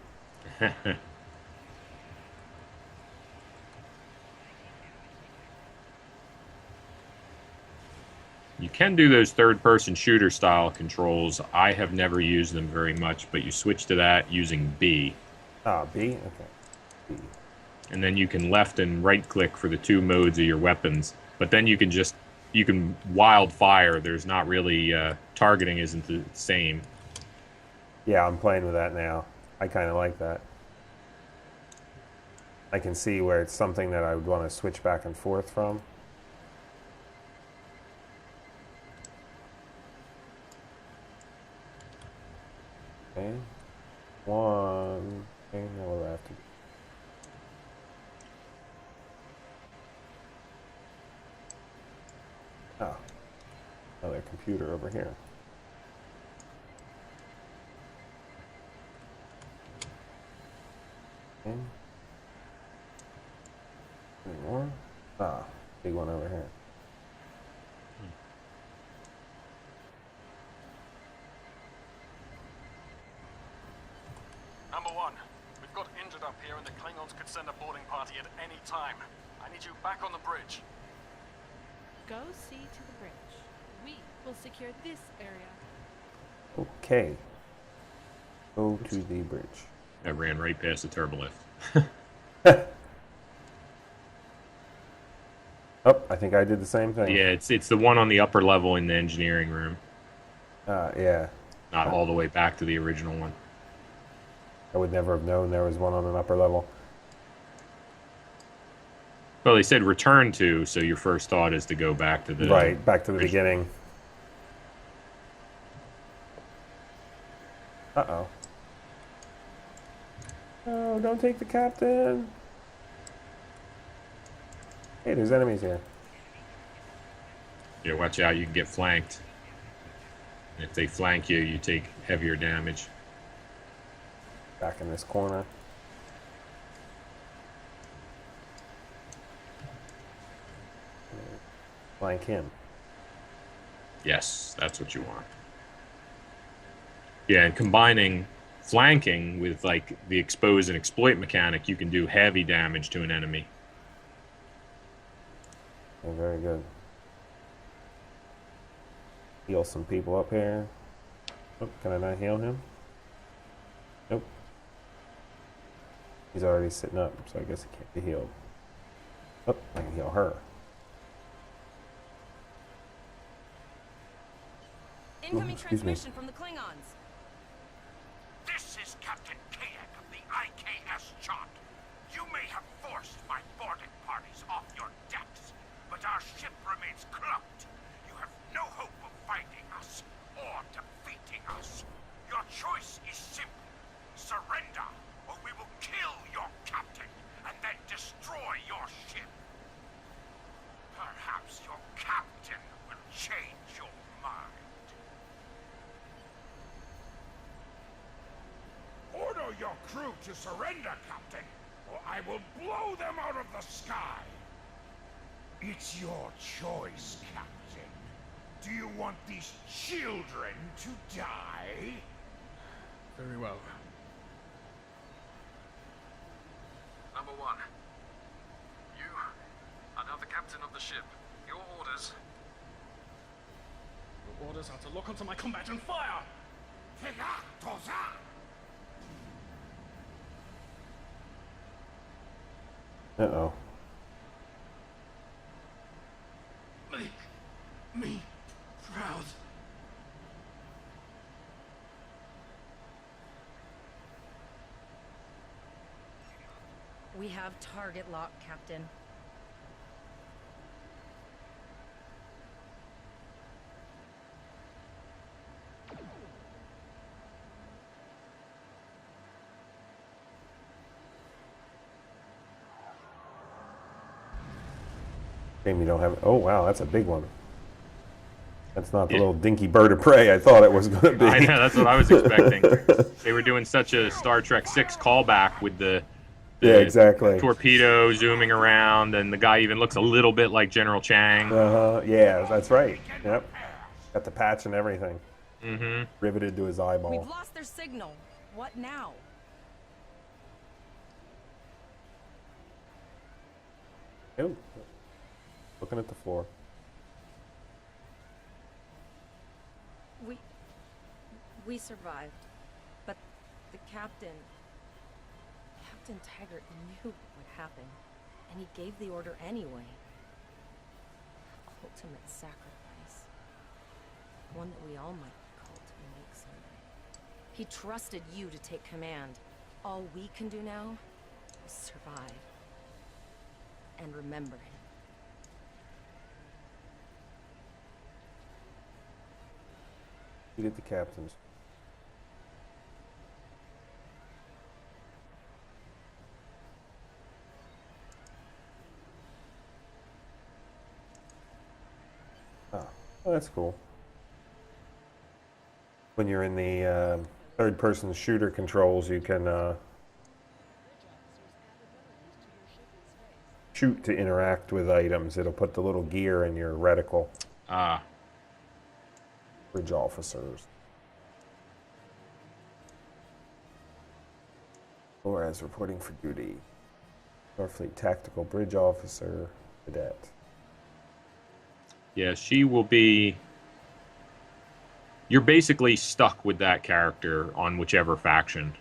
You can do those third-person shooter style controls. I have never used them very much, but you switch to that using B. Ah, B? Okay. B. And then you can left and right-click for the two modes of your weapons. But then you can wild fire. There's not really targeting isn't the same. Yeah, I'm playing with that now. I kind of like that. I can see where it's something that I would want to switch back and forth from. Okay. One. Okay, now what do I have to do? Oh. Another computer over here. Okay. Any more? Ah, big one over here. Number one, we've got injured up here and the Klingons could send a boarding party at any time. I need you back on the bridge. Go see to the bridge. We will secure this area. Okay. Go to the bridge. I ran right past the turbolift. Oh, I think I did the same thing. Yeah, it's the one on the upper level in the engineering room. Yeah. Not all the way back to the original one. I would never have known there was one on an upper level. Well, they said return to, so your first thought is to go back to the... Right, back to the beginning. Uh-oh. Oh, don't take the captain. Hey, there's enemies here. Yeah, watch out, you can get flanked. And if they flank you, you take heavier damage. Back in this corner. Flank him. Yes, that's what you want. Yeah, and combining flanking with like the expose and exploit mechanic, you can do heavy damage to an enemy. Oh, very good. Heal some people up here. Oh, can I not heal him? Nope. He's already sitting up, so I guess he can't be healed. Oh, I can heal her. Incoming excuse me. transmission from the Klingons. This is Captain Kayak of the IKS Chant. You may have forced my boarding parties off your decks, but our ship remains cloaked. You have no hope of finding us or defeating us. Your choice is simple. Surrender, or we will kill your captain and then destroy your ship. Perhaps your captain will change your mind. Order your crew to surrender, Captain, or I will blow them out of the sky. It's your choice, Captain. Do you want these children to die? Very well. Number one, you are now the captain of the ship. Your orders. Your orders are to lock onto my combat and fire! Uh-oh. Make me proud. We have target lock, Captain. Shame you don't have... Oh, wow, that's a big one. That's not the little dinky bird of prey I thought it was going to be. I know, that's what I was expecting. They were doing such a Star Trek 6 callback with the yeah, exactly. torpedo zooming around, and the guy even looks a little bit like General Chang. Uh-huh. Yeah, that's right. Yep. Got the patch and everything. Mm-hmm. Riveted to his eyeball. We've lost their signal. What now? Oh. Looking at the floor. We survived, but the Captain Taggart knew what would happen, and he gave the order anyway. Ultimate sacrifice. One that we all might be called to make someday. He trusted you to take command. All we can do now is survive. And remember him. You get the captains. Oh, that's cool. When you're in the third-person shooter controls, you can shoot to interact with items. It'll put the little gear in your reticle. Ah. Bridge officers. Or as reporting for duty. Starfleet Tactical Bridge Officer, Cadet. Yeah, she will be... You're basically stuck with that character on whichever faction.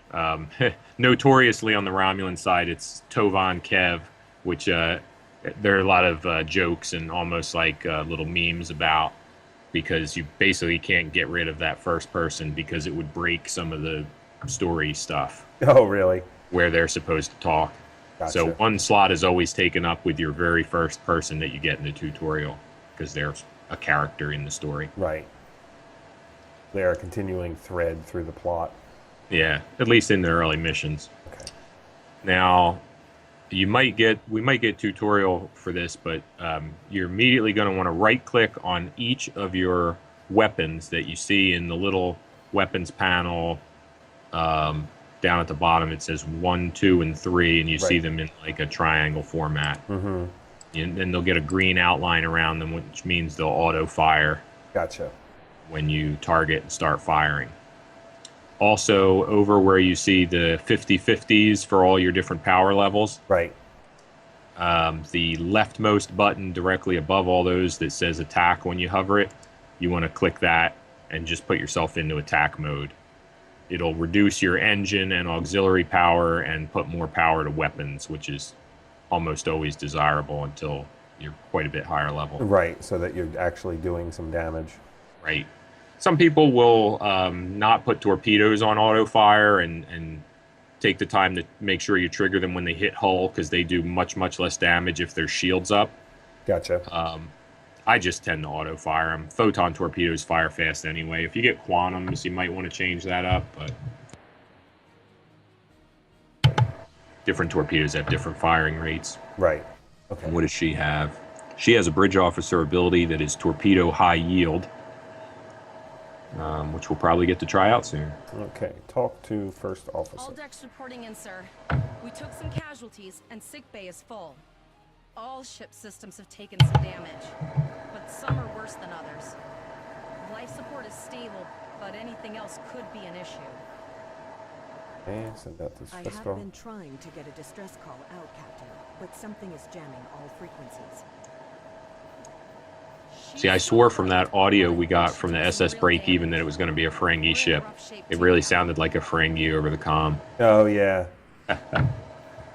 Notoriously on the Romulan side, it's Tovan Kev, which there are a lot of jokes and almost like little memes about, because you basically can't get rid of that first person because it would break some of the story stuff. Oh, really? Where they're supposed to talk. Gotcha. So one slot is always taken up with your very first person that you get in the tutorial, because they're a character in the story. Right. They're a continuing thread through the plot. Yeah, at least in the early missions. Okay. Now, we might get tutorial for this, but you're immediately going to want to right-click on each of your weapons that you see in the little weapons panel. Down at the bottom, it says 1, 2, and 3, and you see them in like a triangle format. Mm-hmm. And then they'll get a green outline around them, which means they'll auto-fire. Gotcha. When you target and start firing. Also, over where you see the 50/50s for all your different power levels. Right. The leftmost button directly above all those that says attack when you hover it, you want to click that and just put yourself into attack mode. It'll reduce your engine and auxiliary power and put more power to weapons, which is almost always desirable until you're quite a bit higher level. Right, so that you're actually doing some damage. Right. Some people will not put torpedoes on auto fire and take the time to make sure you trigger them when they hit hull, because they do much, much less damage if their shield's up. Gotcha. I just tend to auto fire them. Photon torpedoes fire fast anyway. If you get quantums, you might want to change that up, but different torpedoes have different firing rates. Right. Okay. And what does she have? She has a bridge officer ability that is torpedo high yield, which we'll probably get to try out soon. Okay. Talk to first officer. All decks reporting in, sir. We took some casualties, and sickbay is full. All ship systems have taken some damage, but some are worse than others. Life support is stable, but anything else could be an issue. Okay, send out this I first have call. been trying to get a distress call out, Captain, but something is jamming all frequencies. See, I swore from that audio we got from the SS Breakeven that it was going to be a Ferengi ship. It really sounded like a Ferengi over the comm. Oh, yeah.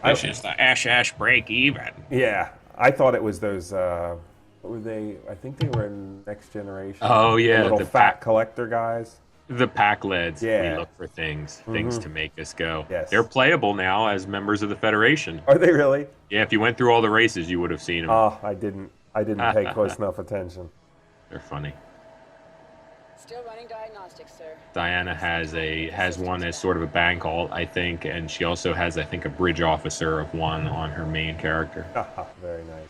This is the SS Breakeven. Yeah. I thought it was those, what were they? I think they were in Next Generation. Oh, yeah. The little fat collector guys. The pack leads. Yeah. We look for things to make us go. Yes. They're playable now as members of the Federation. Are they really? Yeah, if you went through all the races, you would have seen them. Oh, I didn't pay close enough attention. They're funny. Still running diagnostics, sir. Diana has one as sort of a bank alt, I think, and she also has, I think, a bridge officer of one on her main character. Very nice.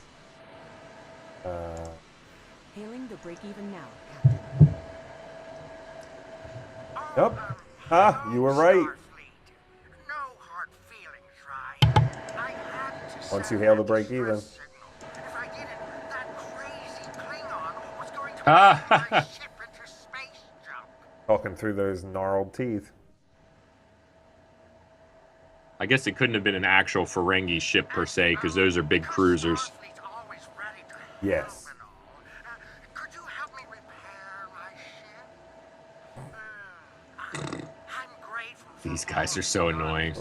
Hailing the break-even now, Captain. Yep. You were right. Once you hail the break even. Talking through those gnarled teeth. I guess it couldn't have been an actual Ferengi ship per se, because those are big cruisers. Yes. These guys are so annoying.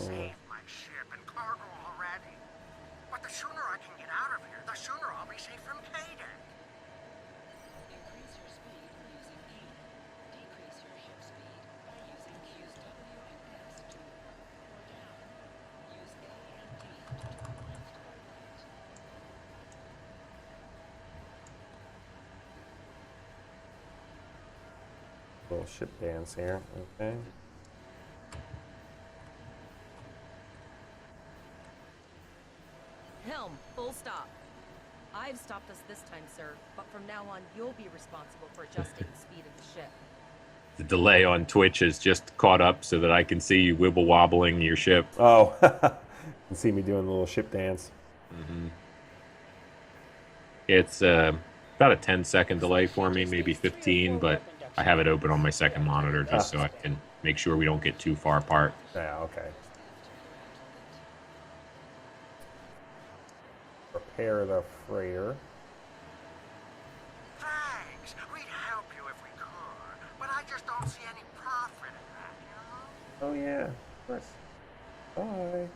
Little ship dance here. Okay. Helm, full stop. I've stopped us this time, sir, but from now on, you'll be responsible for adjusting the speed of the ship. The delay on Twitch has just caught up so that I can see you wibble wobbling your ship. Oh, you can see me doing the little ship dance. It's about a 10-second delay for me, maybe 15, but I have it open on my second monitor just so I can make sure we don't get too far apart. Yeah, okay. Repair the freighter. Thanks. We'd help you if we could, but I just don't see any profit in that, you know? Oh yeah, of course. Bye.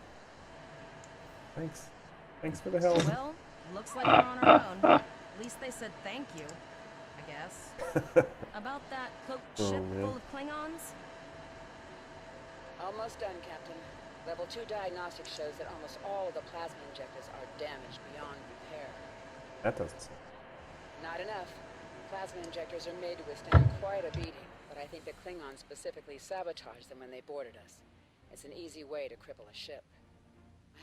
Thanks. Thanks for the help. Well, looks like we're on our own. At least they said thank you, I guess. About that cloaked ship full of Klingons? Almost done, Captain. Level 2 diagnostics shows that almost all of the plasma injectors are damaged beyond repair. That doesn't sound. Not enough. Plasma injectors are made to withstand quite a beating, but I think the Klingons specifically sabotaged them when they boarded us. It's an easy way to cripple a ship.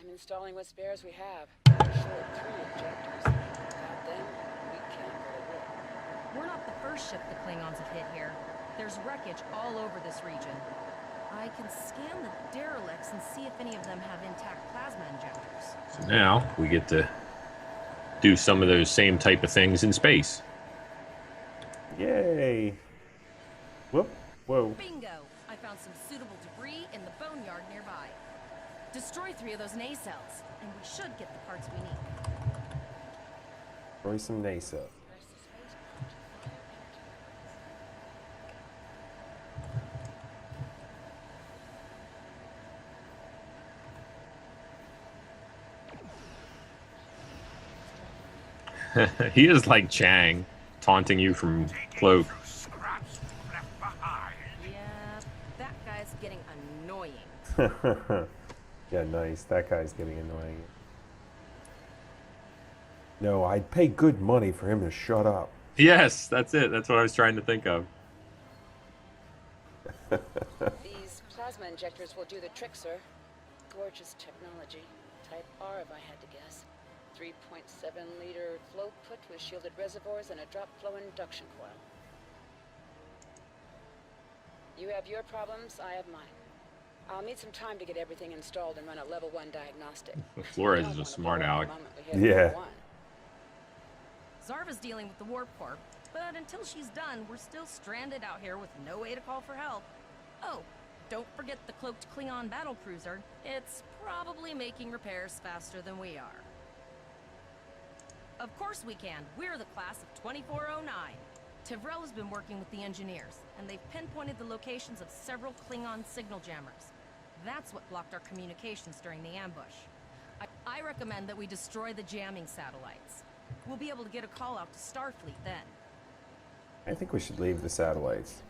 I'm installing what spares we have. We're short 3 injectors. Without them, we can't go to war. We're not the first ship the Klingons have hit here. There's wreckage all over this region. I can scan the derelicts and see if any of them have intact plasma injectors. So now we get to do some of those same type of things in space. Yay! Whoop! Whoa! Bingo! I found some suitable debris in the boneyard nearby. Destroy 3 of those nacelles, and we should get the parts we need. Destroy some NASA. He is like Chang, taunting you from cloak. Yeah, that guy's getting annoying. Yeah, nice. That guy's getting annoying. No, I'd pay good money for him to shut up. Yes, that's it. That's what I was trying to think of. These plasma injectors will do the trick, sir. Gorgeous technology. Type R, if I had to guess. 3.7-liter flow put with shielded reservoirs and a drop flow induction coil. You have your problems, I have mine. I'll need some time to get everything installed and run a level 1 diagnostic. Flores is a smart aleck. Yeah. Zarva's dealing with the warp core, but until she's done, we're still stranded out here with no way to call for help. Oh, don't forget the cloaked Klingon battlecruiser. It's probably making repairs faster than we are. Of course we can. We're the class of 2409. Tivrel has been working with the engineers, and they've pinpointed the locations of several Klingon signal jammers. That's what blocked our communications during the ambush. I recommend that we destroy the jamming satellites. We'll be able to get a call out to Starfleet then. I think we should leave the satellites.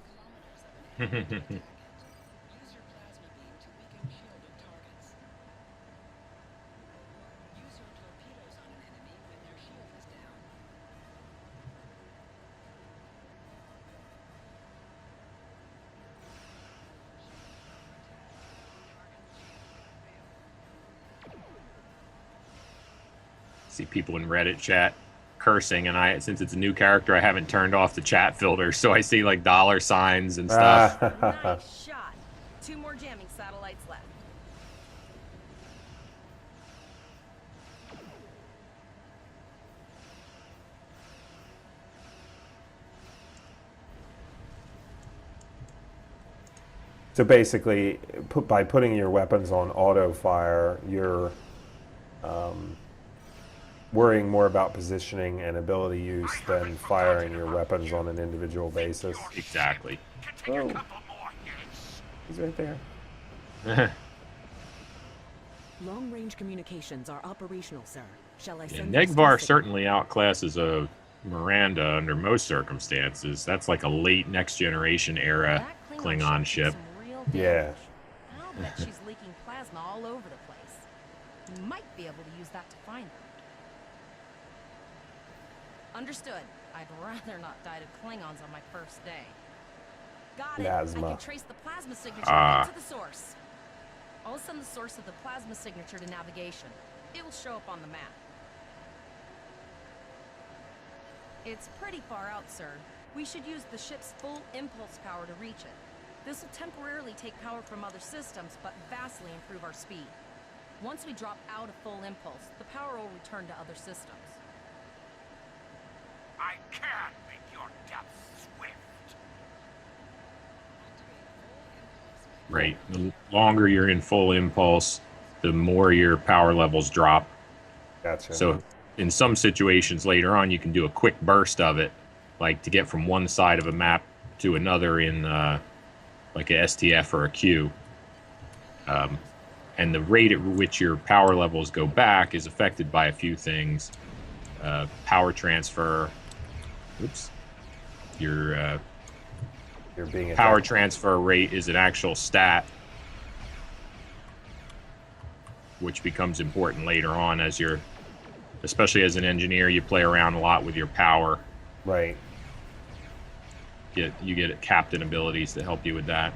See people in Reddit chat cursing, and since it's a new character, I haven't turned off the chat filter, so I see like dollar signs and stuff. Nice shot. 2 more jamming satellites left. So basically, by putting your weapons on auto fire, you're worrying more about positioning and ability use than firing your weapons on an individual basis. Exactly. Oh, he's right there. Long-range communications are operational, sir. Shall I Yeah, send you a Negvar specific- certainly outclasses a Miranda under most circumstances. That's like a late Next Generation era That Klingon ship. some real Yeah. damage. I'll bet she's leaking plasma all over the place. We might be able to use that to find her. Understood. I'd rather not die to Klingons on my first day. Got it. Plasma. I can trace the plasma signature right to the source. I'll send the source of the plasma signature to navigation. It will show up on the map. It's pretty far out, sir. We should use the ship's full impulse power to reach it. This will temporarily take power from other systems, but vastly improve our speed. Once we drop out of full impulse, the power will return to other systems. I can make your death swift. Right. The longer you're in full impulse, the more your power levels drop. Gotcha. So in some situations later on, you can do a quick burst of it, like to get from one side of a map to another in like a STF or a Q. And the rate at which your power levels go back is affected by a few things. Power transfer. Oops. Your being power attacked. transfer rate is an actual stat, which becomes important later on as you're, especially as an engineer, you play around a lot with your power. Right. You get captain abilities that help you with that.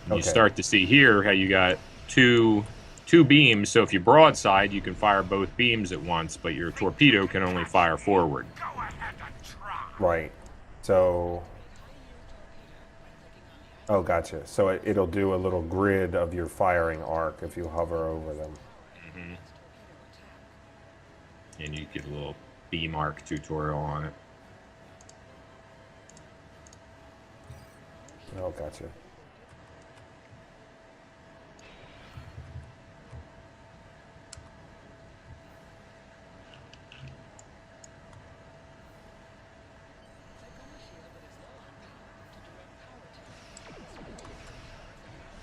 Okay. You start to see here how you got two beams, so if you broadside, you can fire both beams at once, but your torpedo can only fire forward. Right. So... Oh, gotcha. So it'll do a little grid of your firing arc if you hover over them. Mm-hmm. And you get a little beam arc tutorial on it. Oh, gotcha.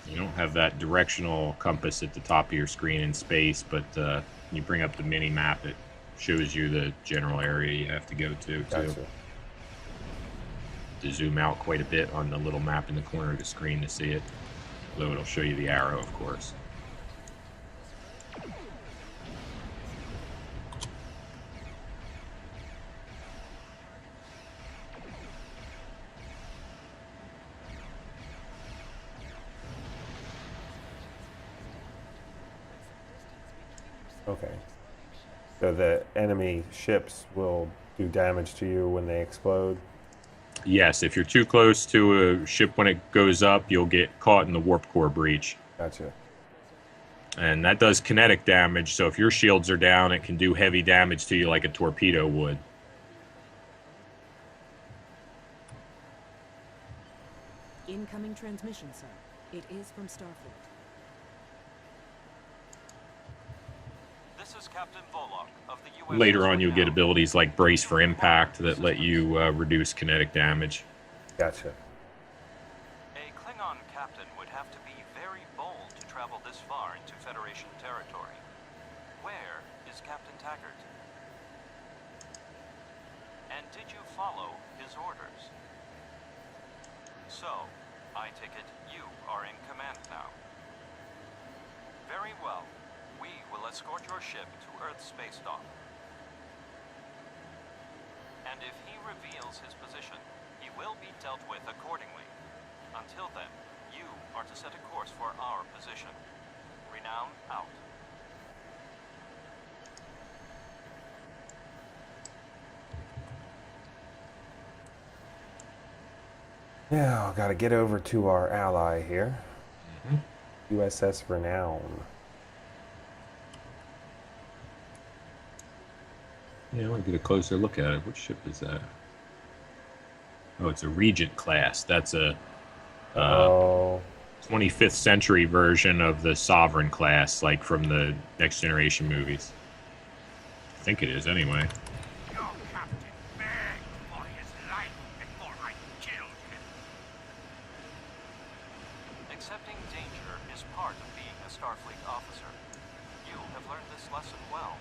You don't have that directional compass at the top of your screen in space, but you bring up the mini map, it shows you the general area you have to go to, Gotcha. too. To zoom out quite a bit on the little map in the corner of the screen to see it. Although it'll show you the arrow, of course. Okay. So the enemy ships will do damage to you when they explode? Yes, if you're too close to a ship when it goes up, you'll get caught in the warp core breach. Gotcha. And that does kinetic damage, so if your shields are down, it can do heavy damage to you like a torpedo would. Incoming transmission, sir. It is from Starfleet. This is Captain Volok of the U.S. Later on, you'll get abilities like Brace for Impact that let you reduce kinetic damage. Gotcha. A Klingon captain would have to be very bold to travel this far into Federation territory. Where is Captain Taggart? And did you follow his orders? So, I take it you are in command now. Very well. We will escort your ship to Earth's space dock. And if he reveals his position, he will be dealt with accordingly. Until then, you are to set a course for our position. Renown out. Yeah, gotta get over to our ally here. USS Renown. Yeah, I want to get a closer look at it. What ship is that? Oh, it's a Regent class. That's a 25th century version of the Sovereign class, like from the Next Generation movies. I think it is, anyway. Your captain begged for his life before I killed him. Accepting danger is part of being a Starfleet officer. You have learned this lesson well.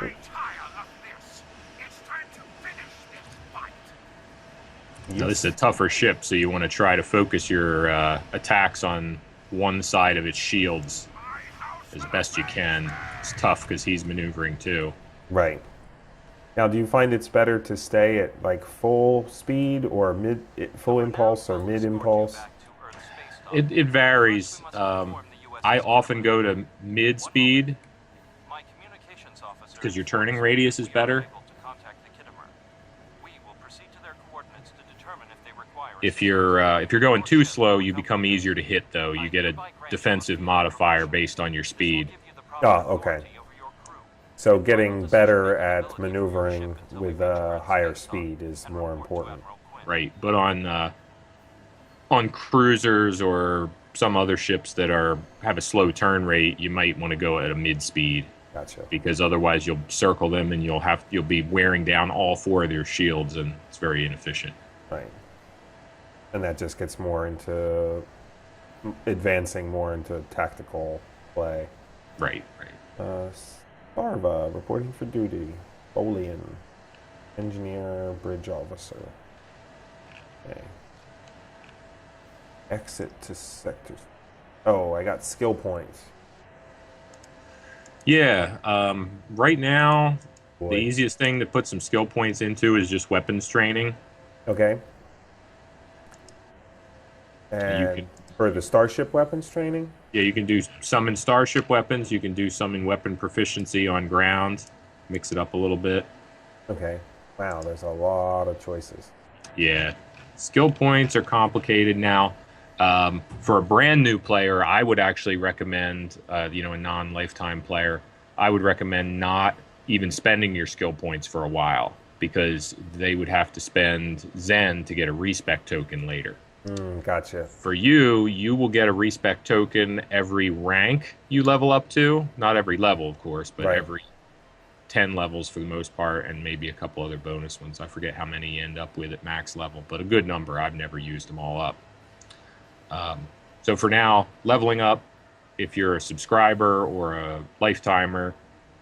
I'm tired of this. It's time to finish this fight. Now, this is a tougher ship, so you want to try to focus your attacks on one side of its shields as best you can. It's tough because he's maneuvering too. Right. Now, do you find it's better to stay at like full speed or full impulse or mid impulse? It varies. I often go to mid speed because your turning radius is better. If you're going too slow, you become easier to hit. Though you get defensive modifier based on your speed. Oh, okay. So getting better at maneuvering with higher speed is more important. Right, but on cruisers or some other ships that have a slow turn rate, you might want to go at a mid speed. Gotcha. Because otherwise you'll circle them and you'll be wearing down all 4 of their shields, and it's very inefficient. Right. And that just gets more into advancing more into tactical play. Right. Sparva reporting for duty. Bolian, engineer, bridge officer. Okay. Exit to sectors. Oh, I got skill points. Yeah. Right now, Boy. the easiest thing to put some skill points into is just weapons training. Okay. And for the starship weapons training? Yeah, you can do some in starship weapons. You can do some in weapon proficiency on ground. Mix it up a little bit. Okay. Wow, there's a lot of choices. Yeah. Skill points are complicated now. For a brand new player, I would actually recommend, a non-lifetime player, I would recommend not even spending your skill points for a while, because they would have to spend Zen to get a respec token later. Gotcha. For you will get a respec token every rank you level up to. Not every level, of course, but every 10 levels for the most part, and maybe a couple other bonus ones. I forget how many you end up with at max level, but a good number. I've never used them all up. So for now, leveling up, if you're a subscriber or a lifetimer,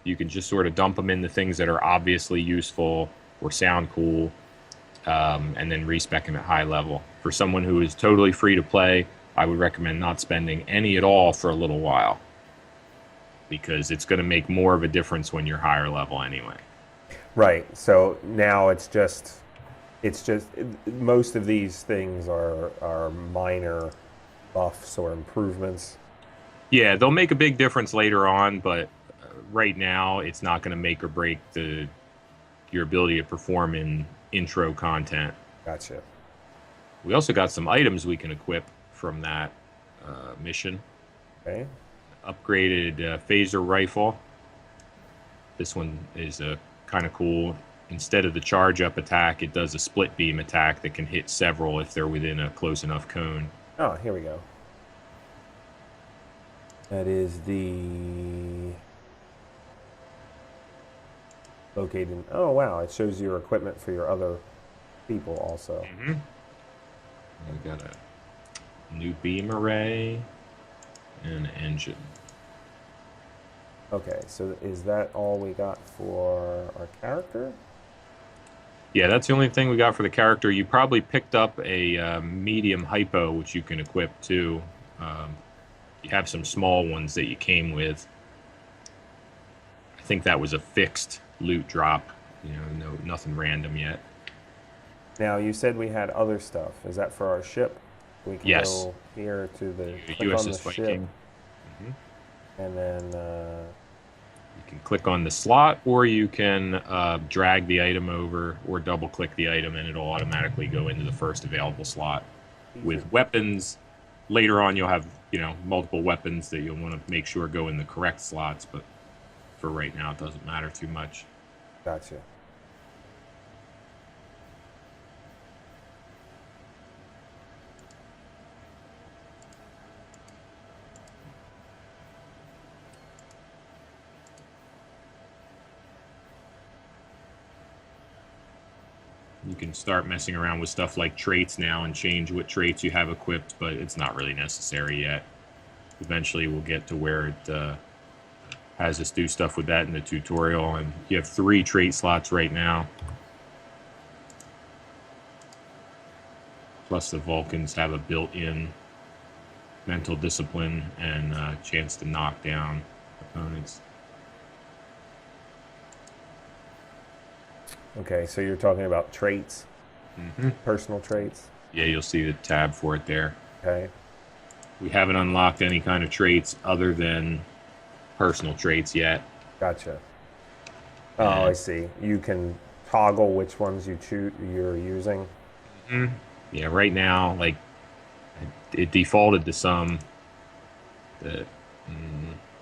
you can just sort of dump them into things that are obviously useful or sound cool, and then respec them at high level. For someone who is totally free to play, I would recommend not spending any at all for a little while, because it's going to make more of a difference when you're higher level anyway. Right. So now it's just most of these things are minor buffs or improvements. Yeah, they'll make a big difference later on, but right now it's not going to make or break your ability to perform in intro content. Gotcha. We also got some items we can equip from that mission. Okay. Upgraded phaser rifle. This one is kind of cool. Instead of the charge up attack, it does a split beam attack that can hit several if they're within a close enough cone. Oh, here we go. That is the located. Oh wow, it shows your equipment for your other people also. Mm-hmm. We got a new beam array and an engine. Okay, so is that all we got for our character? Yeah, that's the only thing we got for the character. You probably picked up a medium hypo, which you can equip too. You have some small ones that you came with. I think that was a fixed loot drop. Nothing random yet. Now, you said we had other stuff. Is that for our ship? We can go here to the click on the USS ship, Viking. and then You can click on the slot, or you can drag the item over or double click the item, and it'll automatically go into the first available slot. With weapons, later on you'll have multiple weapons that you'll want to make sure go in the correct slots, but for right now it doesn't matter too much. Gotcha. You can start messing around with stuff like traits now and change what traits you have equipped, but it's not really necessary yet. Eventually we'll get to where it has us do stuff with that in the tutorial, and you have 3 trait slots right now. Plus the Vulcans have a built-in mental discipline and chance to knock down opponents. Okay, so you're talking about traits, personal traits. Yeah, you'll see the tab for it there. Okay. We haven't unlocked any kind of traits other than personal traits yet. Gotcha. Oh, I see. You can toggle which ones you're using. Yeah, right now, like, it defaulted to some. The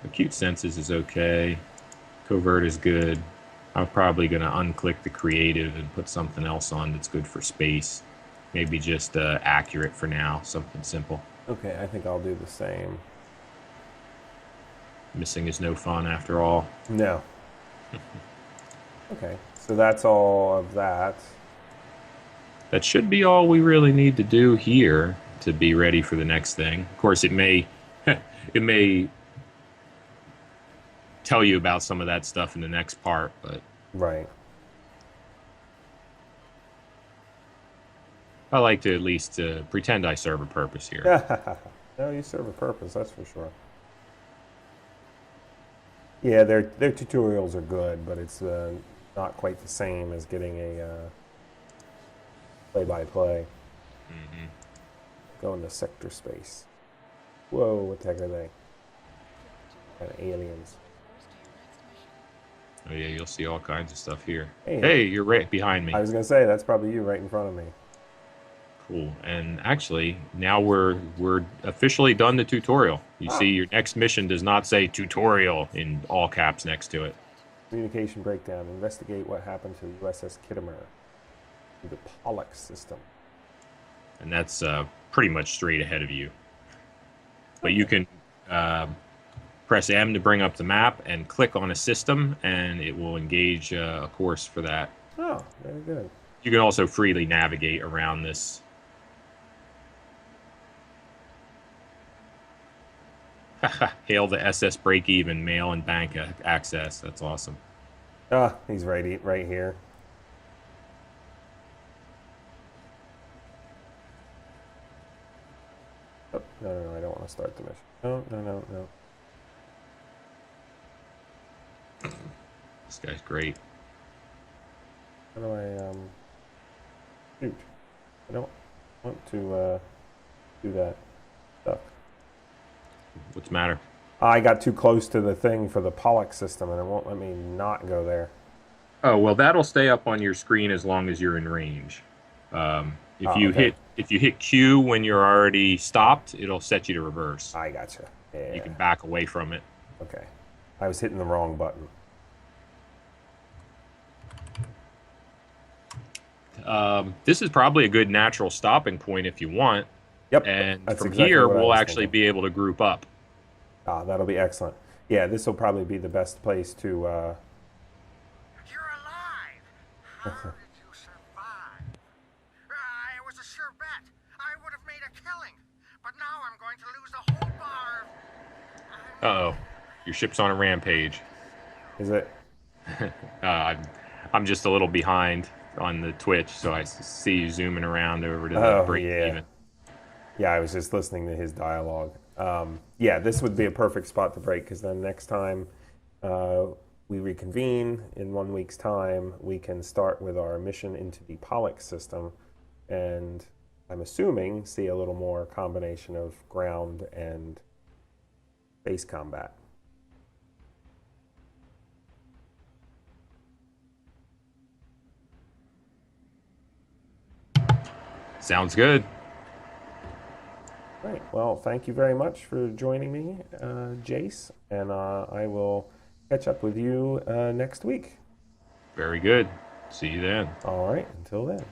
acute senses is okay. Covert is good. I'm probably going to unclick the creative and put something else on that's good for space. Maybe just accurate for now, something simple. Okay, I think I'll do the same. Missing is no fun after all. No. Okay, so that's all of that. That should be all we really need to do here to be ready for the next thing. Of course, it may tell you about some of that stuff in the next part, but right. I like to at least pretend I serve a purpose here. No, you serve a purpose, that's for sure. Yeah, their tutorials are good, but it's not quite the same as getting a play-by-play. Mm-hmm. Go into sector space. Whoa, what the heck are they? Kind of aliens. Oh yeah, you'll see all kinds of stuff here. Hey, you're right behind me. I was gonna say that's probably you right in front of me. Cool. And actually, now we're officially done the tutorial. You see, your next mission does not say tutorial in all caps next to it. Communication breakdown. Investigate what happened to USS Kittimer. The Pollux system. And that's pretty much straight ahead of you. But you can press M to bring up the map and click on a system, and it will engage a course for that. Oh, very good. You can also freely navigate around this. Hail the SS break-even, mail and bank access. That's awesome. Ah, he's right here. Oh, no, I don't want to start the mission. No. This guy's great. How do I, shoot. I don't want to, do that stuff. What's the matter? I got too close to the thing for the Pollux system, and it won't let me not go there. Oh, well, that'll stay up on your screen as long as you're in range. If you hit Q when you're already stopped, it'll set you to reverse. I gotcha. Yeah. You can back away from it. Okay. I was hitting the wrong button. This is probably a good natural stopping point if you want. Yep. And that's from exactly here, what I we'll was actually thinking. be able to group up. Ah, that'll be excellent. Yeah, this will probably be the best place to, You're alive! How did you survive? It was a sure bet. I would have made a killing. But now I'm going to lose the whole bar. Uh-oh. Your ship's on a rampage. Is it? I'm just a little behind on the Twitch, so I see you zooming around over to the break even. Yeah, I was just listening to his dialogue. Yeah, this would be a perfect spot to break, because then next time we reconvene in 1 week's time, we can start with our mission into the Pollux system, and I'm assuming see a little more combination of ground and base combat. Sounds good. Right. Well, thank you very much for joining me, Jace, and I will catch up with you next week. Very good. See you then. All right. Until then.